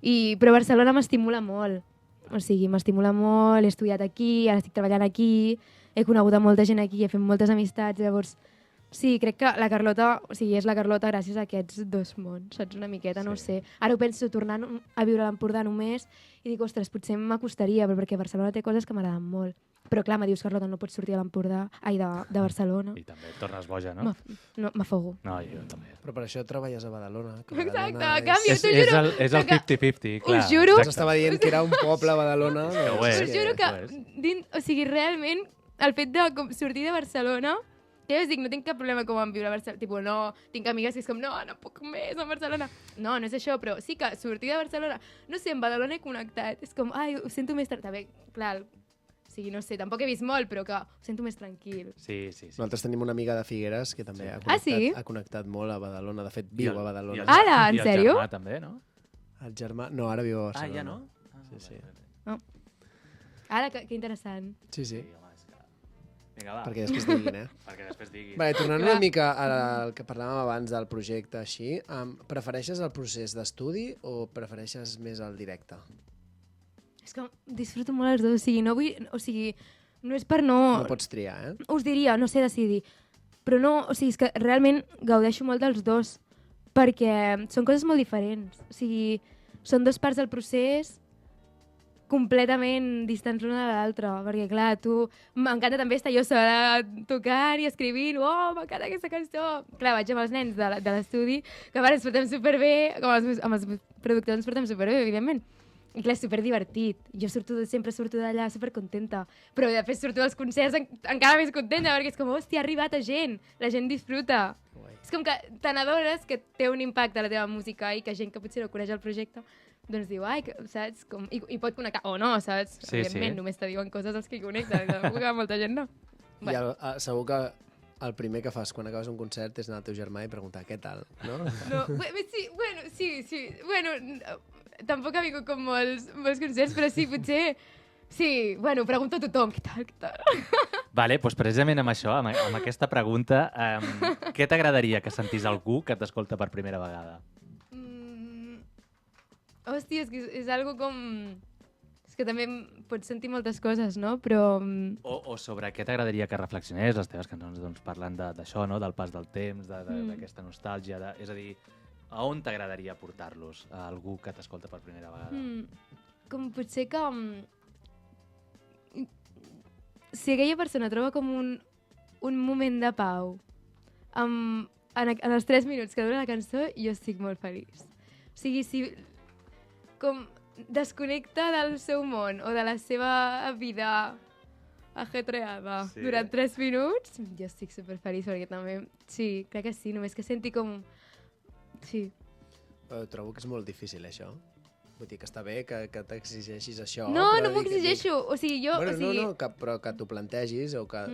D: Però Barcelona m'estimula molt. O sigui, m'estimula molt, he estudiat aquí, ara estic treballant aquí, he conegut a molta gent aquí, he fet moltes amistats, llavors... Sí, crec que la Carlota, o sigui, és la Carlota gràcies a aquests dos mons, saps? Una miqueta, no ho sé. Ara ho penso tornant a viure a l'Empordà només i dic, ostres, potser m'acostaria, però perquè Barcelona té coses que m'agraden molt. Però clar, me dius, Carlota, no pots sortir a l'Empordà, de Barcelona.
B: I també et tornes boja, no?
D: M'afogo.
B: No, jo també.
C: Però per això treballes a Badalona.
D: Exacte, a canvi, t'ho juro.
B: És el 50-50, clar.
D: Us juro.
C: Us estava dient que era un poble a Badalona.
D: Us juro que, o sigui, realment, el fet de sortir de Barcelona, que jo us dic, no tinc cap problema com en viure a Barcelona, tipus, no, tinc amigues que és com, no puc més a Barcelona. No és això, però sí que sortir de Barcelona, no sé, en Badalona he connectat, és com, ai, ho sento més... També, clar, o sigui, no sé, tampoc he vist molt, però que ho sento més tranquil.
B: Sí.
C: Nosaltres tenim una amiga de Figueres que també ha connectat molt a Badalona, de fet viu a Badalona.
D: Ara, en sèrio?
B: I el germà també, no?
C: El germà, no, ara viu a Barcelona.
B: Ja no?
C: Sí.
D: Ara, que interessant.
C: Sí.
B: Vinga, va.
C: Perquè després diguin,
B: Perquè després diguin.
C: Vale, tornant una mica al que parlàvem abans del projecte així, prefereixes el procés d'estudi o prefereixes més el directe?
D: És que disfruto molt els dos, o sigui, no vull... O sigui, no és per no...
C: No pots triar,
D: Us diria, no sé decidir. Però no, o sigui, és que realment gaudeixo molt dels dos, perquè són coses molt diferents. O sigui, són dues parts del procés completament distants l'una de l'altra, perquè clar, m'encanta també estar jo sola tocant i escrivint, m'encanta aquesta cançó. Clar, vaig amb els nens de l'estudi, que a part ens portem superbé, com amb els productors ens portem superbé, evidentment. I clar, és superdivertit. Jo sempre surto d'allà supercontenta, però després surto dels concerts encara més contenta, perquè és com, hòstia, ha arribat a gent, la gent disfruta. És com que te n'adones que té un impacte a la teva música i que gent que potser no coneix el projecte doncs diu, ai, saps? I pot connectar, o no, saps?
B: Sí,
D: evidentment, només te diuen coses els que hi connecten, que molta gent no.
C: I segur que el primer que fas quan acabes un concert és anar al teu germà i preguntar què tal, no?
D: No, sí. Bueno, tampoc ha vingut com molts concerts, però sí, potser... Sí, bueno, pregunto a tothom, què tal?
B: Vale, doncs precisament amb això, amb aquesta pregunta, què t'agradaria que sentís algú que t'escolta per primera vegada?
D: Hòstia, és que és algo com... És que també pots sentir moltes coses, no? Però...
B: O sobre què t'agradaria que reflexionés? Les teves cançons doncs, parlen d'això, no? Del pas del temps, d'aquesta nostàlgia. És a dir, a on t'agradaria portar-los a algú que t'escolta per primera vegada?
D: Com potser que... Si aquella persona troba com un moment de pau en els 3 minuts que dura la cançó, jo estic molt feliç. O sigui, si... com desconnecta del seu món o de la seva vida ajetreada durant 3 minuts, jo estic superfeliç perquè també, sí, crec que sí, només que senti com... Sí.
C: Però trobo que és molt difícil, això. Vull dir que està bé que t'exigeixis això.
D: No m'ho exigeixo, o sigui, jo...
C: Bueno, però que t'ho plantegis o que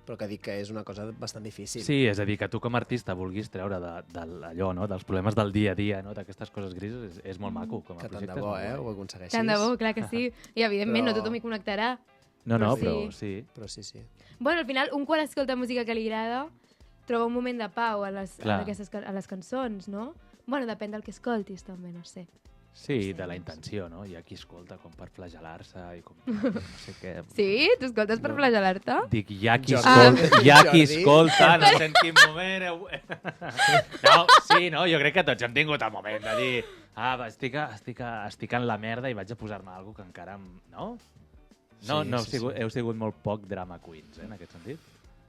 C: però que dic que és una cosa bastant difícil.
B: Sí, és a dir, que tu com a artista vulguis treure d'allò, no? Dels problemes del dia a dia, no? D'aquestes coses grises, és molt maco com a
C: Que tant
B: projecte.
C: de bo,
B: és molt
C: ho
B: guai.
C: aconsegueixis.
D: Tant de bo, clar que sí. I evidentment
C: Però-
D: no tothom hi connectarà.
B: No,
D: Però
B: però
D: sí.
B: sí.
C: Però sí.
D: Bueno, al final, un quan escolta música que li agrada, troba un moment de pau a les cançons, no? Bueno, depèn del que escoltis, també, no sé.
B: Sí, de la intenció, no? Hi ha qui escolta com per flagelar-se i com... No sé què...
D: Sí? Tu escoltes per flagelar-te?
B: Dic, hi ha qui
C: Jordi.
B: escolta, hi ha qui
C: Jordi.
B: escolta, no sé en quin moment... No, sí, no? Jo crec que tots hem tingut el moment de dir estic en la merda i vaig a posar-me alguna que encara... No? No,
C: Sí,
B: no
C: sí,
B: heu sigut molt poc drama queens, en aquest sentit.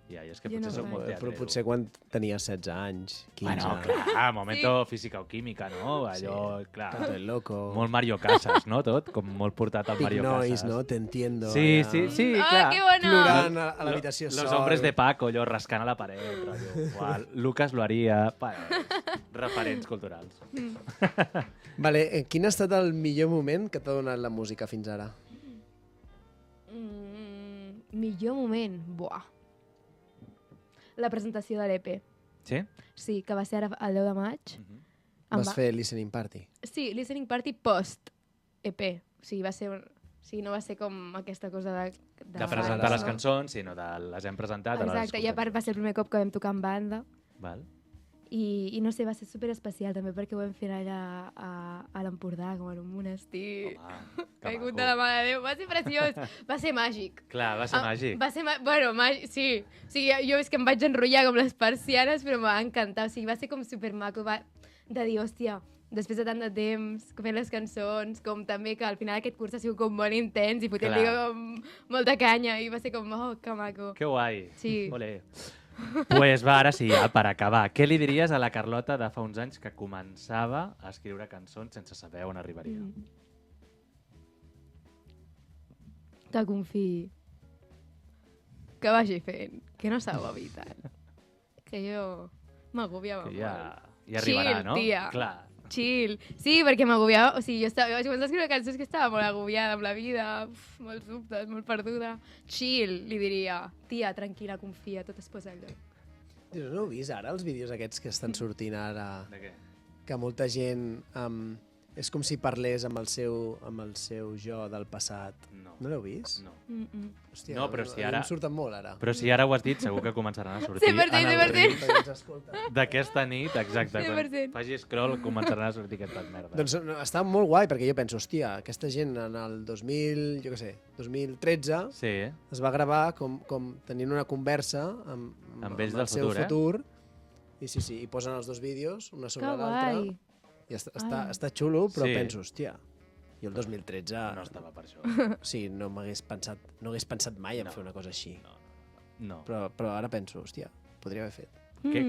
B: Ja, és que
D: Jo
B: potser
D: no
B: sóc
D: vaig.
B: molt
C: Però
B: teatrero.
C: potser quan tenia 16 anys, 15...
B: Bueno, clar, momento física o química, no? Allò, clar,
C: Canto el loco.
B: molt Mario Casas, no? Tot, com molt portat al
C: Big
B: Mario
C: noise,
B: Casas.
C: no? Te entiendo.
B: Sí,
C: allà.
B: sí,
D: Ah,
B: clar.
D: que bueno!
C: Plorant a l'habitació sol.
B: Los hombres de Paco, allò, rascant a la paret. Rotllo. Igual, Lucas lo haría. Referents culturals.
C: Vale, quin ha estat el millor moment que t'ha donat la música fins ara?
D: Millor moment? Buah. La presentació de l'EP.
B: Sí?
D: Sí, que va ser ara el 10 de maig. Em
C: Vas fer listening party?
D: Sí, listening party post-EP. O sigui, va ser... Sí, no va ser com aquesta cosa
B: De presentar les
D: no?
B: cançons, sinó de les hem presentat. ara les
D: Exacte, i a part va ser el primer cop que vam tocar en banda.
B: Val.
D: I no sé, va ser super especial també perquè ho vam fer allà a l'Empordà, com en un monestir.
B: Home, que
D: Caigut
B: maco.
D: de la Mare de Déu. Va ser preciós. Va ser màgic.
B: Clar, va ser màgic.
D: Va ser bueno, màgic, sí. O sigui, jo és que em vaig enrotllar com les persianes, però em va encantar. O sigui, va ser com supermaco. De dir, hòstia, després de tant de temps, fent les cançons, com també que al final aquest curs ha sigut com molt intens i fotent-li
B: Clar.
D: com molta canya i va ser com, oh, que maco.
B: Que guai.
D: Sí.
B: Olé. Pues va, ara sí, ja, per acabar. Què li diries a la Carlota de fa uns anys que començava a escriure cançons sense saber on arribaria?
D: Que confiï. Que vagi fent. Que no s'agobi tant. Que jo m'agobiava
B: Que ja
D: molt.
B: arribarà,
D: Chill,
B: no?
D: tia.
B: Clar.
D: Chill. Sí, perquè m'agobiava... O sigui, vaig començar a escriure cançons que estava molt agobiada amb la vida, molts dubtes, molt perduda. Chill, li diria. Tia, tranquil·la, confia, tot es posa al lloc.
C: Dius, no heu vist ara els vídeos aquests que estan sortint ara?
B: De què?
C: Que molta gent... és com si parlés amb el seu jo del passat.
B: No.
C: No l'heu vist?
B: No.
C: Hòstia,
B: No, però si
C: a mi
B: ara-
C: em surten molt ara.
B: Però si ara ho has dit, segur que començaran a sortir.
D: 100%,
B: en el
D: 100%.
B: Reels
C: Perquè ens escolta.
B: d'aquesta nit, exacte. Quan
D: 100%.
B: faci scroll, començaran a sortir aquestes merdes.
C: Doncs no, està molt guai, perquè jo penso, hòstia, aquesta gent en el 2013
B: Sí,
C: es va gravar com tenint una conversa
B: Amb ells
C: el
B: del
C: seu
B: futur,
C: I sí, i posen els dos vídeos, una sobre
D: Que
C: l'altra.
D: guai.
C: I està xulo, però
B: Sí.
C: penso, hòstia, jo el 2013...
B: no estava per això.
C: Sí, no hagués pensat mai en
B: No.
C: fer una cosa així.
B: No.
C: Però ara penso, hòstia, podria haver fet.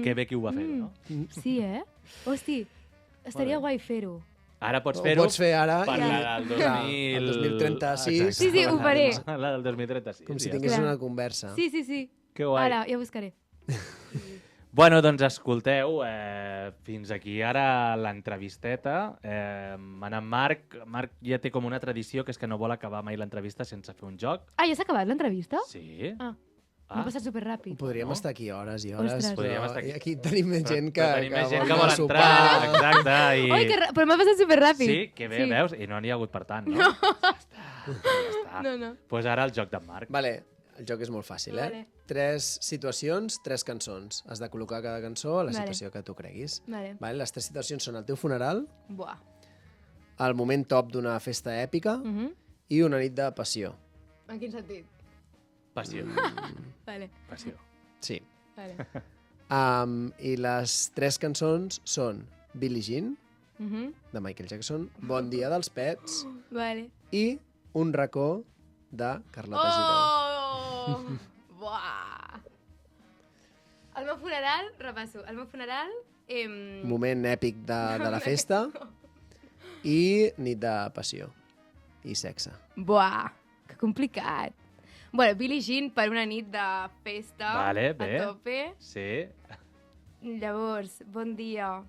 B: Que bé que ho va fer, no?
D: Sí, Hosti, estaria guai fer-ho.
B: Ara pots
C: Ho
B: fer-ho
C: pots fer ara
B: per
C: i-
B: la del
C: clar,
B: 2000...
C: el 2036.
B: Exacte.
D: Sí, sí, ho faré.
B: La del 2036.
C: Com si
B: ja
C: tingués
D: Clar.
C: una conversa.
D: Sí, sí, sí.
B: Que guai.
D: Ara, ja ho buscaré.
B: Bueno, doncs escolteu, fins aquí ara l'entrevisteta. En Marc ja té com una tradició, que és que no vol acabar mai l'entrevista sense fer un joc.
D: Ah, ja s'ha acabat l'entrevista?
B: Sí.
D: Ah, m'ha passat superràpid.
C: Podríem
B: No?
C: estar aquí hores i hores,
D: Ostres.
B: Podríem
C: però
B: estar aquí.
C: aquí tenim més gent que,
B: Però tenim més gent que
C: anar
B: vol
C: a
B: entrar.
C: sopar.
B: Exacte. I...
D: Oi, però m'ha passat superràpid.
B: Sí, que bé,
D: Sí.
B: veus? I no n'hi ha hagut per tant, no? Ja està. Ja està.
D: No, no.
B: Pues ara el joc d'en Marc.
C: Vale, el joc és molt fàcil,
D: Vale.
C: 3 situacions, 3 cançons. Has de col·locar cada cançó a la
D: Vale.
C: situació que tu creguis.
D: Vale.
C: Vale, les 3 situacions són el teu funeral,
D: Buah.
C: el moment top d'una festa èpica i una nit de passió.
D: En quin sentit?
B: Passió.
D: Vale,
B: Passió.
C: Sí.
D: vale.
C: I les 3 cançons són Billie Jean, de Michael Jackson, Bon dia dels Pets
D: Vale.
C: i Un racó de Carlota Giró.
D: Oh! Buah! El meu funeral, repasso, el meu funeral...
C: Moment èpic de la festa i nit de passió i sexe.
D: Buah, que complicat. Bueno, Billie Jean per una nit de festa
B: Vale, bé.
D: a tope.
B: Sí.
D: Llavors, Bon dia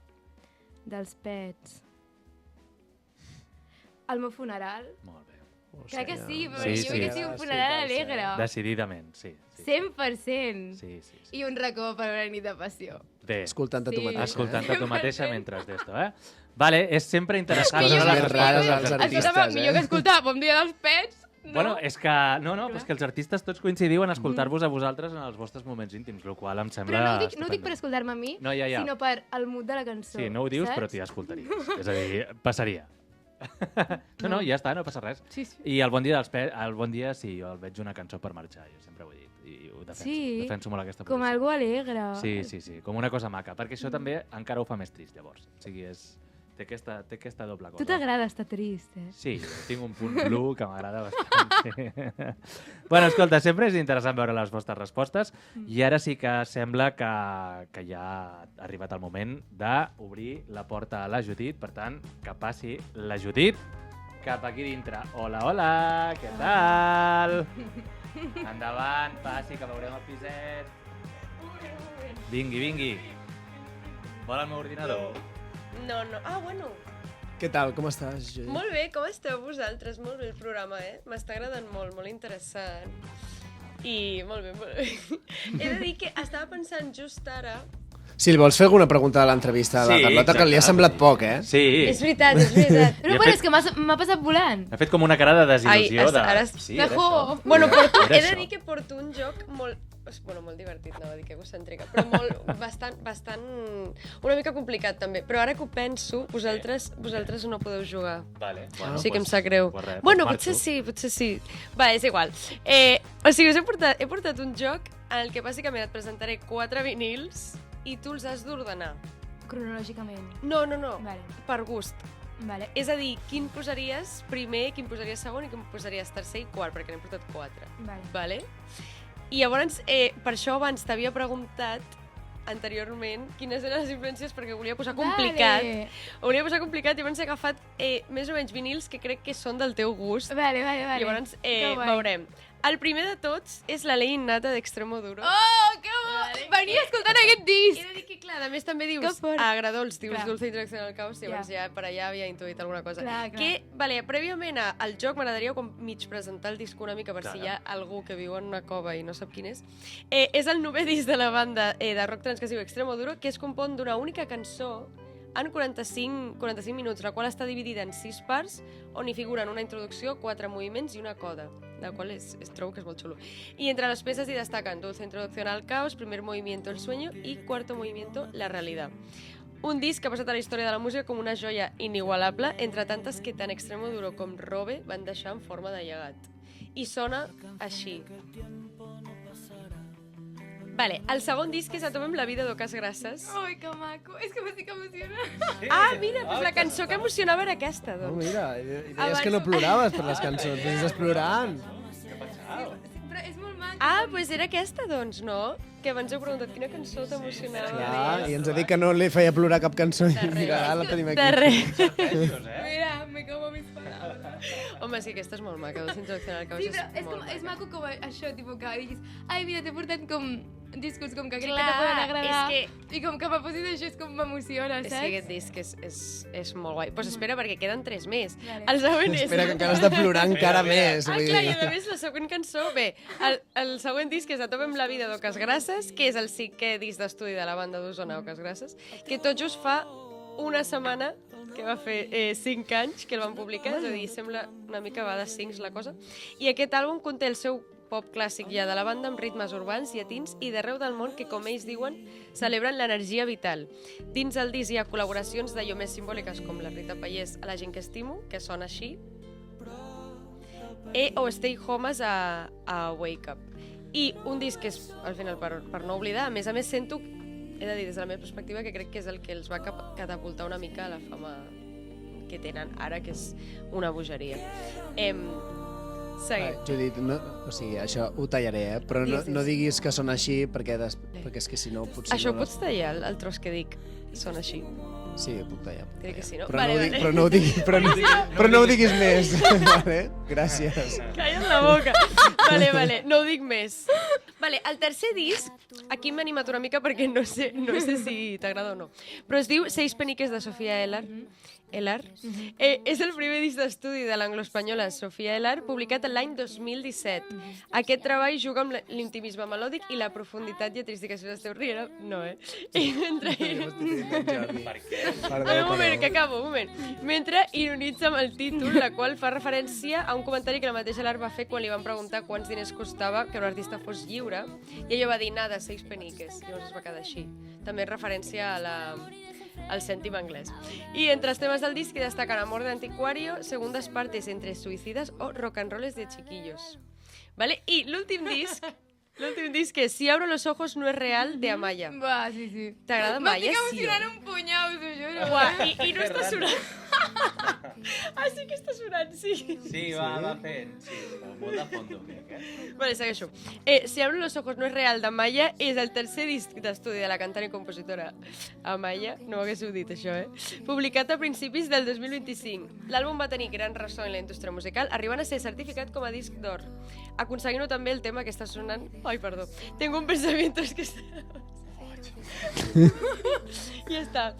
D: dels Pets. El meu funeral,
B: Molt bé.
D: Crec que sí, però
B: Sí,
D: jo vull que sigui un funeral alegre.
B: Decididament, sí.
D: 100%.
B: Sí.
D: I un racó per una nit de passió.
B: Bé,
C: Escoltant-te tu
D: Sí.
C: mateixa.
B: escoltant-te tu mateixa mentre d'esto, Vale, és sempre interessant.
C: Coses
B: veure
C: més
B: les
C: rares
B: respostes
C: als artistes,
D: Escolta'm, millor que escoltar Bon dia dels pets, no?
B: Bueno, és que... No, però és que els artistes tots coincidiu en escoltar-vos a vosaltres en els vostres moments íntims, el qual em sembla...
D: Però no ho dic per escoltar-me a mi,
B: No, ja.
D: sinó per el mood de la cançó.
B: Sí, no ho dius,
D: saps?
B: però t'hi escoltaries. És a dir, passaria. No, ja està, no passa res.
D: Sí.
B: I el Bon dia dels pets, el Bon dia sí, jo el veig una cançó per marxar, jo sempre ho he dit. I ho defenso,
D: Sí.
B: defenso molt aquesta
D: Com
B: posició.
D: algo alegre.
B: Sí, com una cosa maca, perquè això també encara ho fa més trist, llavors. O sigui, té aquesta doble cosa.
D: Tu t'agrada estar trist, eh?
B: Sí, tinc un punt blue que m'agrada bastant. Sí. Bueno, escolta, sempre és interessant veure les vostres respostes i ara sí que sembla que ja ha arribat el moment d'obrir la porta a la Judit. Per tant, que passi la Judit cap aquí dintre. Hola, hola, què tal? Endavant, passi, que veurem el piset. Vingui. Vol el meu ordinador?
E: No. Ah, bueno.
C: Què tal, com estàs, Judit?
E: Molt bé, com esteu vosaltres? Molt bé el programa, M'està agradant molt interessant. I molt bé. He de dir que estava pensant just ara...
C: Si li vols fer alguna pregunta de l'entrevista a la
B: Sí,
C: Carlota, que li ha
B: exacte.
C: semblat poc,
B: Sí.
E: És veritat.
D: No, però és que m'ha passat volant.
B: Ha fet com una cara de desil·lusió.
E: Ai, ara-
B: Sí,
D: De
B: era
D: jo.
B: això.
E: Bueno,
B: Era
E: he de
B: això.
E: dir que porto un joc molt... Bueno, molt divertit, anava a dir que egocèntrica, però bastant... Una mica complicat, també. Però ara que ho penso, vosaltres no podeu jugar.
B: Vale,
E: Sí que em sap greu.
B: Pues res,
E: Bueno,
B: pues
E: potser sí. Va, és igual. O sigui, he portat un joc en el que bàsicament et presentaré 4 vinils i tu els has d'ordenar.
D: Cronològicament.
E: No,
D: Vale.
E: per gust.
D: Vale.
E: És a dir, quin posaries primer, quin posaries segon i quin posaries tercer i quart, perquè n'he portat 4. Vale? I llavors, per això abans t'havia preguntat anteriorment quines eren les influències perquè ho volia posar complicat.
D: Vale.
E: Ho volia posar complicat i llavors he agafat més o menys vinils que crec que són del teu gust.
D: Vale.
E: Llavors
D: Que guai.
E: veurem. El primer de tots és la Ley Innata d'Extremoduro.
D: Oh, que bo! Venia escoltant aquest
E: He
D: disc!
E: de dir que, clar, a més també
D: Que
E: dius
D: fort.
E: Agradols, dius
D: Clar.
E: Dulce Introducción al Caos, i llavors ja per allà havia intuït alguna cosa.
D: Clar.
E: Que, vale, prèviament al joc m'agradaria com mig presentar el disc una mica per
B: Clar.
E: si hi ha algú que viu en una cova i no sap quin és. És el 9è disc de la banda de rock trans que es diu Extremoduro, que es compon d'una única cançó en 45 minuts, la qual està dividida en 6 parts, on hi figuren una introducció, 4 moviments i una coda, la qual trobo que és molt xulo. Y entre las piezas hi destacan Dulce Introducción al Caos, Primer Movimiento El Sueño y Cuarto Movimiento La Realidad. Un disc que ha passat a la història de la música com una joia inigualable, entre tantes que tant Extremoduro com Robe van deixar en forma de llegat. I sona així. Vale, el segon disc és Atomem la vida d'Ocas Grasses.
D: Ai, que maco. És que m'estic emocionant.
E: Ah, mira, doncs la cançó que emocionava era aquesta,
C: Oh,
E: doncs.
C: mira, i deies que no ploraves per les cançons, però estàs plorant.
D: Però és molt maco.
E: Ah, doncs era aquesta, doncs, no? Que abans heu preguntat quina cançó t'emocionava
C: Clar, i
E: més.
C: ens ha dit que no li feia plorar cap cançó i mira, ara la tenim aquí.
E: De res.
D: Mira, me como mis palabras.
E: Home, sí, aquesta és molt maca, Dulce Introducción al Caos
D: Sí, però és,
E: molt
D: com, és
E: maca.
D: maco com això, tipus, que diguis ai, mira, t'he portat com discos com que crec
E: Clar,
D: que te poden agradar
E: és
D: i com que me posis això és com m'emociona,
E: És
D: saps?
E: que aquest disc és molt guai. Doncs pues espera, perquè queden 3 més.
D: Vale.
E: El següent és...
C: Espera, que encara has de plorar encara més.
E: Ah,
C: vull
E: clar, i
C: dir.
E: a més la següent cançó... Bé, el següent disc és Atomem la vida d'Ocas Grasses, que és el 5è disc d'estudi de la banda d'Osona, Ocas Grasses, que tot just fa una setmana que va fer 5 anys que el van publicar, és a dir, sembla una mica va de 5 la cosa. I aquest àlbum conté el seu pop clàssic ja de la banda amb ritmes urbans, llatins i d'arreu del món que, com ells diuen, celebren l'energia vital. Dins el disc hi ha col·laboracions d'allò més simbòliques com la Rita Pallés a La gent que estimo, que sona així, o Stay Homes a Wake Up. I un disc que és, al final, per no oblidar, a més sento, he de dir des de la meva perspectiva, que crec que és el que els va catapultar una mica a la fama que tenen ara, que és una bogeria. Seguim.
C: Judit, no, o sigui, això ho tallaré, però no diguis que són així, perquè és que si no potser...
E: Això ho
C: no...
E: pots tallar, el tros que dic? Són així.
C: Sí, ho puc tallar.
E: Crec que sí, no?
C: Però,
E: Vale,
C: no, ho
E: vale.
C: dic, però no ho diguis més. Vale? Gràcies.
E: Calla't la boca. Vale, no ho dic més. Vale, el tercer disc aquí m'he animat una mica perquè no sé si t'agrada o no. Però es diu 6 peniques de Sofia Ellar. És el primer disc d'estudi de l'angloespanyola Sofia Ellar, publicat l'any 2017. Aquest treball juga amb l'intimisme melòdic i la profunditat lletrística. Si us esteu rient, no, I mentre...
B: Per què?
E: Un moment, que acabo, un moment. Mentre ironitza amb el títol, la qual fa referència a un comentari que la mateixa Ellar va fer quan li van preguntar quants diners costava que un artista fos lliure, i ella va dir nada, 6 peniques. Llavors es va quedar així. També és referència al cèntim anglès. I entre els temes del disc destacan Amor de Anticuario, Segundas partes entre suicidas o Rock and rolls de chiquillos. ¿Vale? Y l'últim disc és Si abro los ojos no es real, de Amaya.
D: Va, sí.
E: T'agrada Amaya?
D: M'estic emocionant un punyau, t'ho juro.
E: Uah, i no està sonant. Sí que està sonant, sí.
B: Sí, va fent. Sí, molt de fondo, crec,
E: Vale, segueixo. Si abro los ojos no es real, d'Amaya, és el tercer disc d'estudi de la cantant i compositora Amaya, no ho haguéssiu dit això, publicat a principis del 2025. L'àlbum va tenir gran ressò en la indústria musical, arribant a ser certificat com a disc d'or, aconseguint-ho també el tema que està sonant... Ai, perdó. Tengo un pensamiento que està... Ja està.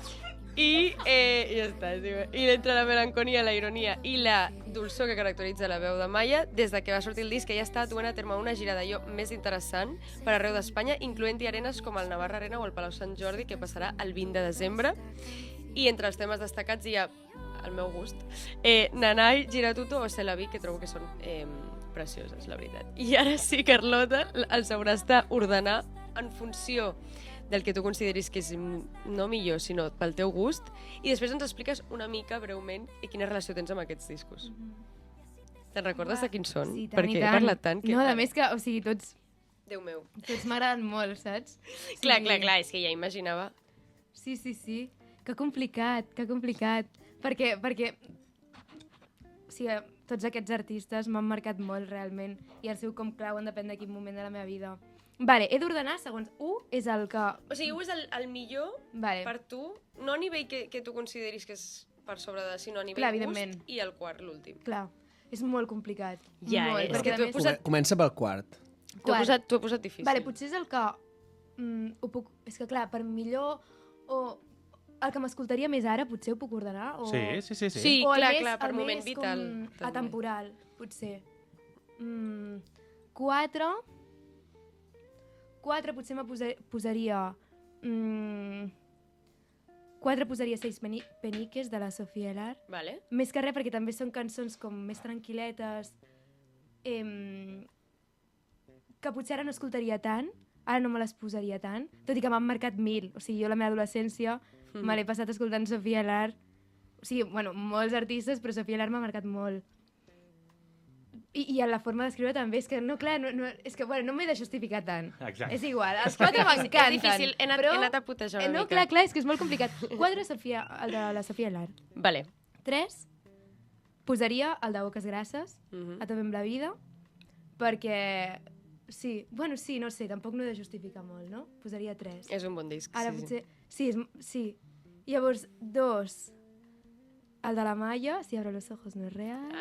E: I ja està. I entre la melancolia, la ironia i la dolçor que caracteritza la veu d'Amaya, des de que va sortir el disc, ella està duent a terme una gira d'allò més interessant per arreu d'Espanya, incloent-hi arenes com el Navarra Arena o el Palau Sant Jordi, que passarà el 20 de desembre. I entre els temes destacats hi ha, al meu gust, Nanai, Giratuto o Celaví, que trobo que són precioses, la veritat. I ara sí, Carlota, els hauràs d'ordenar en funció del que tu consideris que és no millor, sinó pel teu gust, i després ens expliques una mica, breument, quina relació tens amb aquests discos. Te'n recordes de quins són?
D: Sí, tant,
E: perquè
D: i
E: he
D: tant.
E: parlat tant que...
D: No, a més que, o sigui, tots
E: Déu meu.
D: m'agraden molt, saps?
E: Clar, és que ja imaginava.
D: Sí. Que complicat. Perquè o sigui, tots aquests artistes m'han marcat molt, realment, i el seu com clau depèn de quin moment de la meva vida. Vale, he d'ordenar segons 1 és el que...
E: O sigui, 1 és el millor per tu, no a nivell que tu consideris que és per sobre de, sinó a nivell gust, i el quart, l'últim.
D: Clar, és molt complicat.
E: Ja,
D: molt,
E: perquè tu he posat...
C: Comença pel quart.
E: T'ho he posat difícil.
D: Vale, potser és el que... ho puc... És que clar, per millor o... El que m'escoltaria més ara, potser ho puc ordenar? O...
B: Sí.
E: Sí,
D: o
E: clar, per moment vital.
D: El més atemporal, potser. 4 potser posaria... 4 posaria 6 peniques de la Sofia Ellar.
E: Vale.
D: Més que res, perquè també són cançons com més tranquil·letes, que potser ara no escoltaria tant, ara no me les posaria tant, tot i que m'han marcat 1000. O sigui, jo la meva adolescència me l'he passat escoltant Sofia Ellar. O sigui, bueno, molts artistes, però Sofia Ellar m'ha marcat molt. I en la forma d'escriure també, és que no, clar, és que bueno, no m'he de justificar tant.
B: Exacte.
D: És igual, els 4 m'encanten.
E: És difícil, he anat a putejar una mica.
D: No, clar, és que és molt complicat. 4 el de la Sofia Ellar.
E: Vale.
D: 3 posaria el de Boques Grasses, a Tomem la vida, perquè... Sí, bueno, sí, no sé, tampoc no he de justificar molt, no? Posaria 3.
E: És un bon disc,
D: Ara
E: sí.
D: potser... Sí. Llavors, 2, el de la Maya, Si abro los ojos no es real.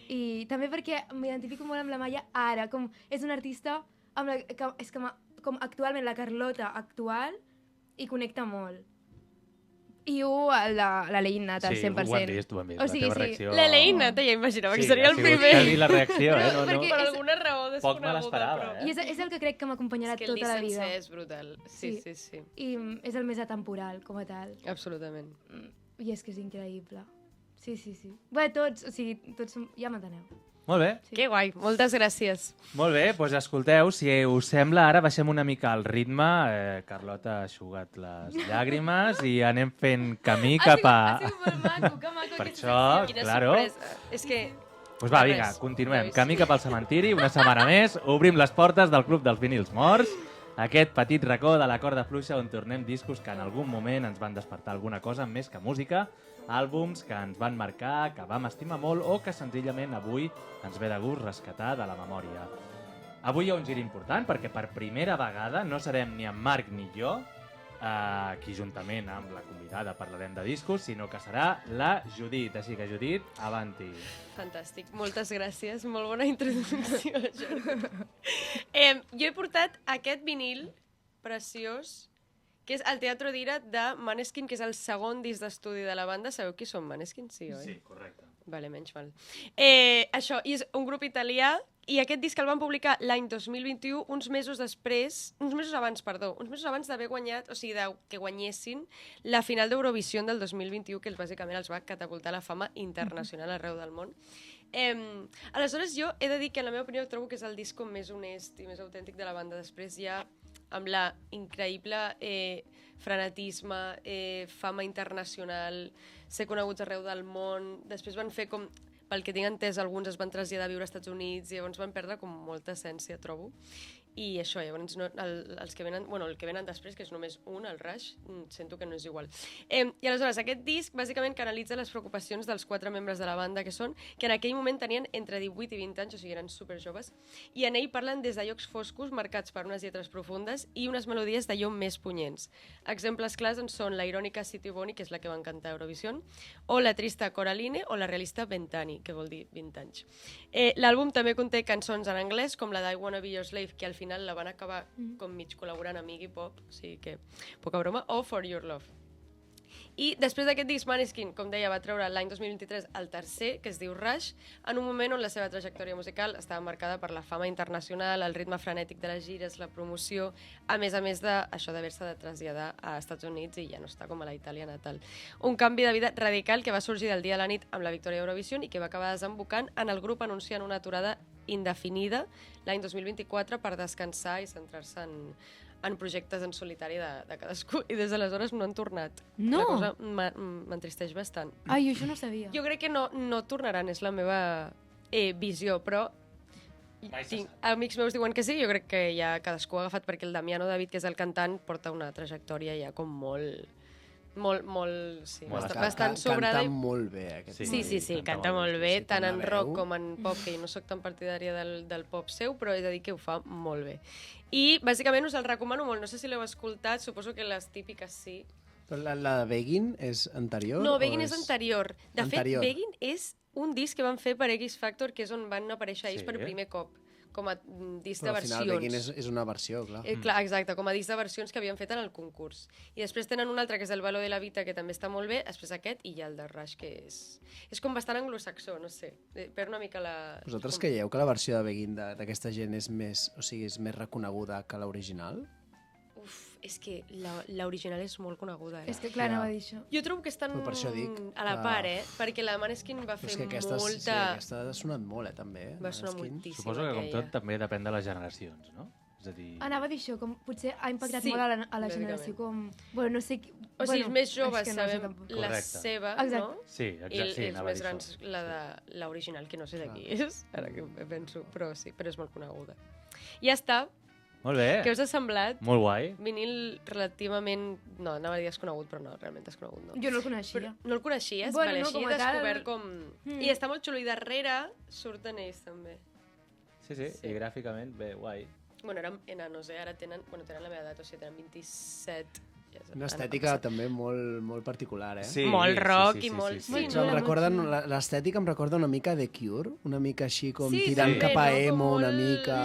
D: I també perquè m'identifico molt amb la Maya ara, com és una artista amb la que és com actualment la Carlota actual i connecta molt. I el de la Leïna, al 100%.
B: Sí, ho hem vist,
D: O sigui,
B: la teva reacció...
E: La Leïna, ja imaginava que seria el primer.
B: Sí, la reacció,
D: No,
B: no.
D: perquè
E: Per alguna raó
B: Poc me
E: desconeguda,
B: l'esperava,
D: I és el que crec que m'acompanyarà
E: És que el
D: tota la
E: disc
D: vida.
E: sencer és brutal. Sí.
D: I és el més atemporal, com a tal.
E: Absolutament.
D: I és que és increïble. Sí. Bé, tots ja m'enteneu.
B: Molt bé.
E: Sí. Que guai, moltes gràcies.
B: Molt bé, doncs escolteu, si us sembla, ara baixem una mica el ritme. Carlota ha eixugat les llàgrimes i anem fent camí cap a...
D: Ha sigut molt maco, que maco.
B: Per això,
E: Quina
B: claro.
E: sorpresa. És que...
B: Doncs va, vinga, continuem. Camí cap al cementiri, una setmana més. Obrim les portes del Club dels Vinils Morts. Aquest petit racó de la corda fluixa on tornem discos que en algun moment ens van despertar alguna cosa més que música, àlbums que ens van marcar, que vam estimar molt o que senzillament avui ens ve de gust rescatar de la memòria. Avui hi ha un gir important perquè per primera vegada no serem ni en Marc ni jo qui juntament amb la convidada parlarem de discos, sinó que serà la Judit. Així que, Judit, avanti.
E: Fantàstic, moltes gràcies. Molt bona introducció, Jordi. Jo he portat aquest vinil preciós, que és el Teatro d'Ira de Maneskin, que és el segon disc d'estudi de la banda. Sabeu qui són Maneskin? Sí, oi?
B: Sí, correcte.
E: Vale, menys mal. Això, i és un grup italià, i aquest disc el van publicar l'any 2021, uns mesos abans d'haver guanyat, o sigui, que guanyessin la final d'Eurovisió del 2021, que bàsicament els va catapultar a la fama internacional arreu del món. Aleshores, jo he de dir que, en la meva opinió, trobo que és el disc més honest i més autèntic de la banda. Després ja, amb la increïble frenetisme, fama internacional, ser coneguts arreu del món. Després van fer com, pel que tinc entès, alguns es van traslladar a viure als Estats Units i llavors van perdre com molta essència, trobo. I això, llavors, el que venen després, que és només un, el Rush, sento que no és igual. I aleshores, aquest disc bàsicament canalitza les preocupacions dels 4 membres de la banda, que en aquell moment tenien entre 18 i 20 anys, o sigui, eren superjoves, i en ell parlen des de llocs foscos marcats per unes lletres profundes i unes melodies d'allò més punyents. Exemples clars en són la irònica City Bonnie, que és la que van cantar a Eurovision, o la trista Coraline, o la realista Ventani, que vol dir 20 anys. L'àlbum també conté cançons en anglès, com la d'I Wanna Be Your Slave, que al final la van acabar com mig col·laborant amb Iggy Pop, o sigui que poca broma, o For Your Love. I després d'aquest disc, Maneskin, com deia, va treure l'any 2023 el tercer, que es diu Rush, en un moment on la seva trajectòria musical estava marcada per la fama internacional, el ritme frenètic de les gires, la promoció, a més d'això d'haver-se de traslladar a Estats Units i ja no està com a la Itàlia natal. Un canvi de vida radical que va sorgir del dia a la nit amb la victòria d'Eurovision i que va acabar desembocant en el grup anunciant una aturada indefinida l'any 2024 per descansar i centrar-se en projectes en solitari de cadascú, i des d'aleshores no han tornat.
D: No?
E: La cosa m'entristeix bastant.
D: Ai, jo això no sabia.
E: Jo crec que no tornaran, és la meva visió, però amics meus diuen que sí, jo crec que ja cadascú ha agafat, perquè el Damiano David, que és el cantant, porta una trajectòria ja com bastant sobrada.
C: Canta molt bé, aquest
E: Sí, canta molt bé, tant en rock com en pop, que jo no soc tan partidària del pop seu, però he de dir que ho fa molt bé. I bàsicament us el recomano molt, no sé si l'heu escoltat, suposo que les típiques sí.
C: Però la de Begin és anterior?
E: No, Begin és anterior. De fet, Begin és un disc que van fer per X Factor, que és on van aparèixer ells per primer cop, com a disc de versions.
C: Però al final Begin és una versió, clar.
E: Clar, exacte, com a disc de versions que havien fet en el concurs. I després tenen un altre, que és el Valor de la Vita, que també està molt bé, després aquest, i ja el de Rush, que és com bastant anglosaxó, no sé, perd una mica la...
C: Vosaltres creieu que la versió de Begin d'aquesta gent és més reconeguda que l'original?
E: És que l'original és molt coneguda.
D: És que clar, anava a dir això.
E: Jo trobo que estan
C: per això dic
E: a la part, perquè la Maneskin va fer molta...
C: Sí, aquesta ha sonat molt, també.
E: Va sonar moltíssim.
B: Suposo que com tot també depèn de les generacions, no? És a dir...
D: Anava a dir això, com potser ha impactat molt a la generació com... Bueno, no sé...
E: O sigui, els més joves sabem la seva, no?
B: Sí,
E: I els més grans la de l'original, que no sé de qui és, ara que penso, però sí, però és molt coneguda. Ja està.
B: Molt bé.
E: Què us ha semblat?
B: Molt guai.
E: Vinil relativament... No, anava a dir desconegut, però no, realment desconegut no.
D: Jo no el coneixia.
E: Però no el coneixies?
D: Bueno,
E: vale,
D: no,
E: així
D: com
E: he
D: a tal...
E: descobert com... I està molt xulo, i darrere surten ells també.
B: Sí, i gràficament, bé, guai.
E: Bueno, eren enanos, ara tenen la meva edat, o sigui, tenen 27...
C: Una estètica també molt particular,
B: Sí,
E: molt rock i molt...
C: L'estètica em recorda una mica The Cure, una mica així com tirant cap a emo, una mica...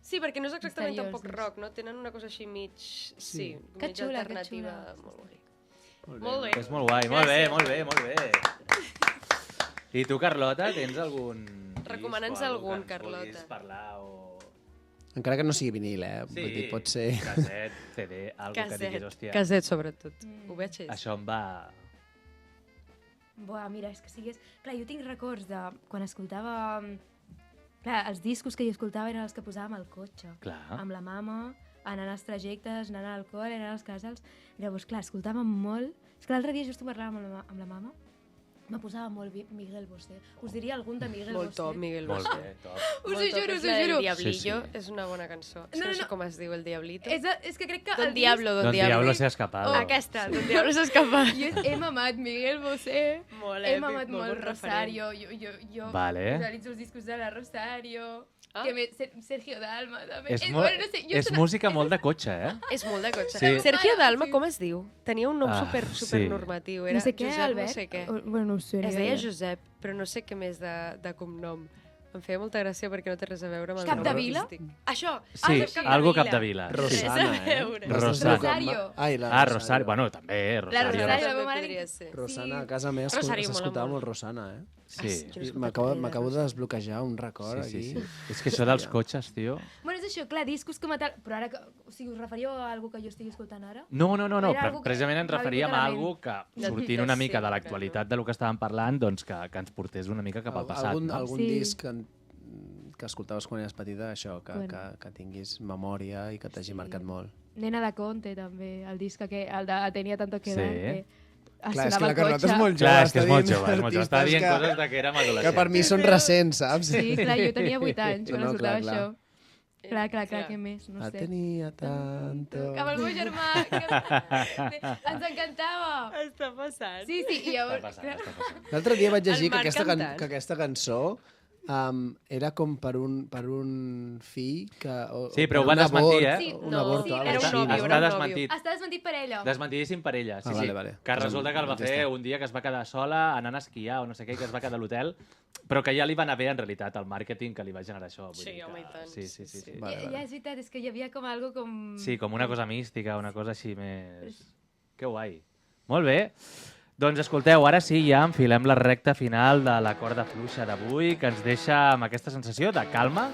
E: Sí, perquè no és exactament tampoc rock, no? Tenen una cosa així mig... Sí, mig alternativa. Molt guai. Molt bé.
B: És molt guai, molt bé. I tu, Carlota, tens algun...
E: Recomana'ns algun, Carlota.
B: Vulguis parlar o...
C: Encara que no sigui vinil,
B: Sí,
C: vull dir, pot ser...
B: Casset, CD, algo que diguis, hòstia...
E: Casset, sobretot. VHS.
B: Això em va...
D: Buah, mira, és que sigués... Clar, jo tinc records de quan escoltava... Clar, els discos que jo escoltava eren els que posàvem al cotxe.
B: Clar.
D: Amb la mama, anant als trajectes, anant al col, anant als casals. Llavors, clar, escoltàvem molt... És que l'altre dia just ho parlàvem amb la mama. Me posava molt Miguel Bosé. Us diria algun de Miguel Bosé.
E: Molt top, Miguel Bosé.
B: Molt bé, top.
D: Us ho juro.
E: El Diablillo és una bona cançó. És que no sé com es diu, el Diablito.
D: És que crec que...
E: Don Diablo.
B: Don Diablo se ha escapado.
E: Aquesta, Don Diablo se ha escapado.
D: Jo he mamat Miguel Bosé.
E: Molt
D: He
E: èpic,
D: mamat molt Rosario. Jo
B: Vale.
D: visualitzo els discos de la Rosario. Sergio Dalma, també.
B: És música molt de cotxe,
E: És molt de cotxe.
B: Sí.
E: Sergio Dalma, com es diu? Tenia un nom super normatiu. Era
D: no sé què,
E: Josep,
D: Albert.
E: no sé què.
D: Bueno, no ho sé.
E: Es deia Josep, però no sé què més de cognom. Em feia molta gràcia perquè no té res a veure amb el
D: Capdevila?
E: artístic. Això!
B: Sí, algo Capdevila.
C: Rosana,
B: Rosana.
D: Rosario.
C: Ai, la
B: Rosario. Bueno, també,
D: La
B: Rosario.
D: Rosario.
E: També
D: la meva
E: podria ser.
C: Rosana, a casa meva
E: Rosario mola
C: s'escoltava
E: molt.
C: molt Rosana,
B: Sí.
C: M'acabo de desbloquejar un record
B: Sí, sí,
C: aquí.
B: sí. És que això dels cotxes, tio...
D: Bueno, és això, clar, discos com a tal... Però ara, o sigui, us referíeu a algú que jo estigui escoltant ara?
B: No,
D: Era algo que
B: precisament ens
D: m'ha
B: referíem
D: vingut
B: a
D: a la ment.
B: algo que,
E: De
B: sortint una
E: sempre,
B: mica de l'actualitat del que estàvem parlant, doncs que ens portés una mica cap al passat.
C: Algun
D: Sí.
C: disc que escoltaves quan eres petita, això,
D: Bueno.
C: que tinguis memòria i que t'hagi marcat molt.
D: Nena de Conte, també, el disc que el de Tenia tanto que
B: Sí.
D: dar, que
C: Clar, és
D: sonava
C: que la
D: al
C: Carlota
D: cotxe.
C: és molt jove.
B: Clar, és que és
C: està
B: molt
C: dient
B: jove, és molt jove. Està
C: artistes
B: dient coses de que érem adolescents.
C: que per mi són recents, saps?
D: Sí, clar, jo tenia 8 anys quan
C: No,
D: escoltava
C: clar.
D: això. Clar, què més? No
C: La
D: sé.
C: tenia tanto...
D: Que amb el meu germà... Que... Ens encantava!
E: Està passant.
D: Sí, i llavors...
B: Està passant, està passant.
C: L'altre dia vaig llegir
E: El Marc cantant.
C: que aquesta cançó era com per un fill que...
B: Sí, però ho
C: per
B: va
C: un
B: desmentir,
C: abort,
B: eh?
C: Un
E: No,
C: abort
D: sí,
C: o
E: era
C: alguna
E: un
C: cosa
E: nòvio,
C: així.
E: era
B: Està
E: un
B: desmentit.
D: Està desmentit per ella.
B: Desmentidíssim per ella, sí,
C: Ah,
B: sí.
C: vale, vale.
B: Que resulta que el va
C: Ja
B: fer
C: està.
B: un dia que es va quedar sola anant a esquiar o no sé què, que es va quedar a l'hotel, però que ja li va anar bé en realitat el màrqueting que li va generar això. Vull
E: Sí,
B: dir que...
E: home, i tant.
B: Sí, sí, sí. Sí,
C: Vale,
D: Ja és veritat, és que hi havia com algo com...
B: sí, com una cosa mística, una cosa així més... Que guai. Molt bé. Doncs escolteu, ara sí, ja enfilem la recta final de la corda fluixa d'avui, que ens deixa amb aquesta sensació de calma,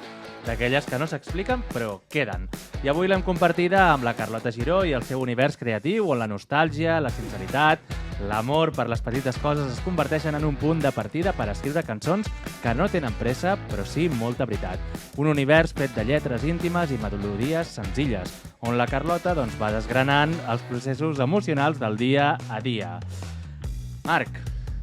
B: d'aquelles que no s'expliquen però queden. I avui l'hem compartida amb la Carlota Giró i el seu univers creatiu, on la nostàlgia, la sinceritat, l'amor per les petites coses es converteixen en un punt de partida per escriure cançons que no tenen pressa, però sí molta veritat. Un univers fet de lletres íntimes i melodies senzilles, on la Carlota doncs, va desgranant els processos emocionals del dia a dia. Marc,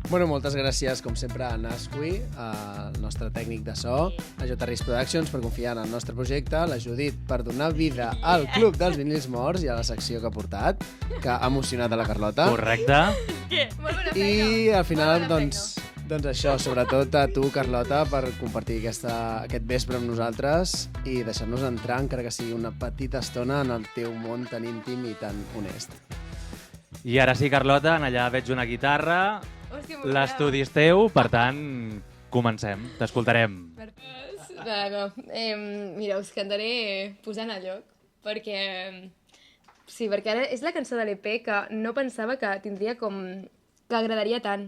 C: Bueno, moltes gràcies, com sempre, a Nasqui, el nostre tècnic de so, a J-Riz Productions per confiar en el nostre projecte, a la Judit per donar vida al Club dels Vinils Morts i a la secció que ha portat, que ha emocionat a la Carlota.
B: correcte.
D: Molt bona feina.
C: I al final,
D: Molt bona
C: doncs això, sobretot a tu, Carlota, per compartir aquest vespre amb nosaltres i deixar-nos entrar, encara que sigui una petita estona, en el teu món tan íntim i tan honest.
B: I ara sí, Carlota, en allà veig una guitarra,
D: Hòstia,
B: l'estudi és teu, per tant, comencem, t'escoltarem.
F: Mira, us cantaré posant a lloc, perquè... Sí, perquè ara és la cançó de l'EP que no pensava que tindria com... que agradaria tant.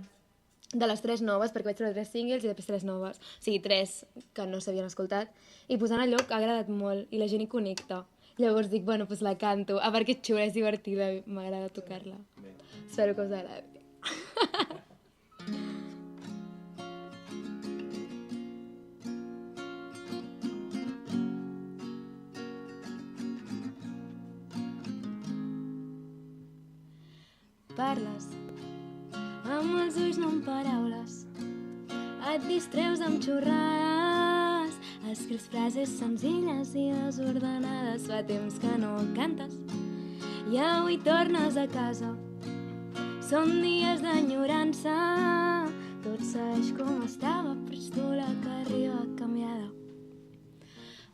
F: De les 3 noves, perquè vaig treure 3 singles i després 3 noves. O sigui, 3 que no s'havien escoltat. I posant a lloc ha agradat molt i la gent hi connecta. Llavors dic, bueno, doncs la canto. A part que és xula, és divertida, m'agrada tocar-la. Espero que us agradi. Parles amb els ulls, no amb paraules. Et distreus amb xorrades. Escrius frases senzilles i desordenades. Fa temps que no cantes i avui tornes a casa. Són dies d'enyorança. Tot segueix com estava, però ets tu la que arriba canviada.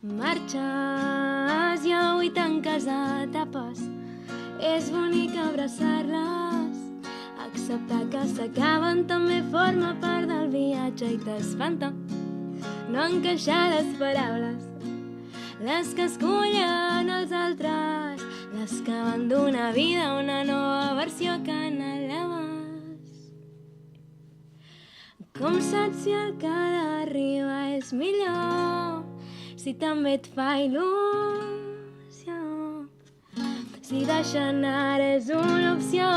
F: Marxes i avui tanques etapes. És bonic abraçar-les. Acceptar que s'acaben també forma part del viatge i t'espanta no encaixar les paraules, les que escullen els altres, les que van d'una vida a una nova versió que anhelaves. Com saps si el que ha d'arribar és millor, si també et fa il·lusió, si deixar anar és una opció,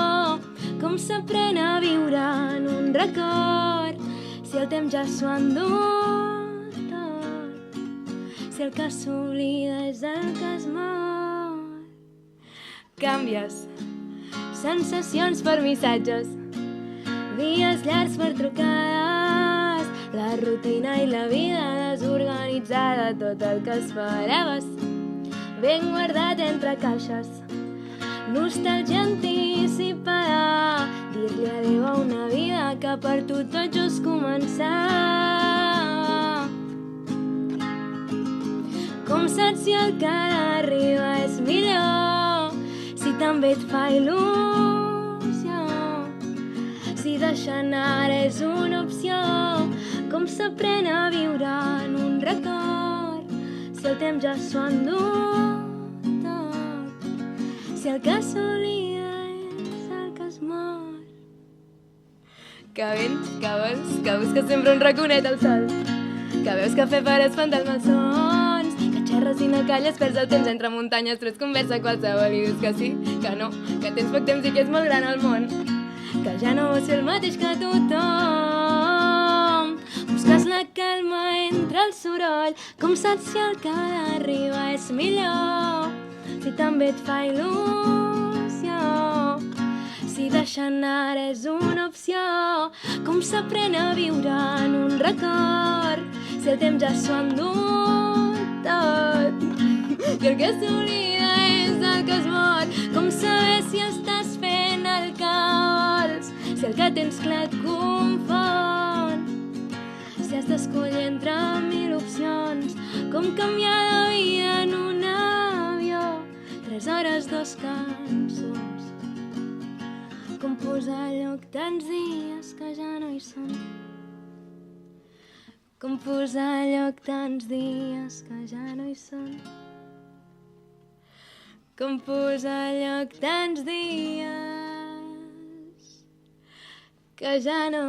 F: com s'aprèn a viure en un record, si el temps ja s'ho endú tot, si el que s'oblida és el que es mor. Canvies sensacions per missatges, dies llargs per trucades, la rutina i la vida desorganitzada, tot el que esperaves, ben guardat entre caixes. Nostàlgia anticipada, dir-li adéu a una vida que per tu tot just començava. Com saps si el que ha d'arribar és millor, si també et fa il·lusió, si deixar anar és una opció, com s'aprèn a viure en un record, si el temps ja s'ho endú tot, si el que s'oblida és el que es mor. Que vens, que vols, que busques sempre un raconet al sol, que veus cafè per espantar els malsons, que xerres i no calles, perds el temps entre muntanyes, trets conversa qualsevol i dius que sí, que no, que tens poc temps i que és molt gran el món, que ja no vols ser el mateix que tothom. Busques la calma entre el soroll, com saps si el que ha d'arribar és millor, si també et fa il·lusió, si deixar anar és una opció, com s'aprèn a viure en un record, si el temps ja s'ho endú tot, i el que s'oblida és el que es mor, com saber si estàs fent el que vols, si el que tens clar et confon, si has d'escollir entre 1000 opcions, com canviar de vida en un avió, 3 hores, 2 cançons, com posar a lloc tants dies que ja no hi són, com posar a lloc tants dies que ja no hi són, com posar a lloc tants dies que ja no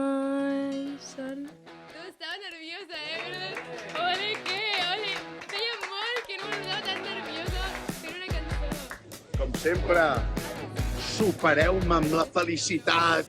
F: hi són.
E: No, estava nerviosa, verdad? Ole, què? Ole, feia molt que no m'anava tan nerviosa fent una cançó.
G: Com sempre, supereu-me amb la felicitat.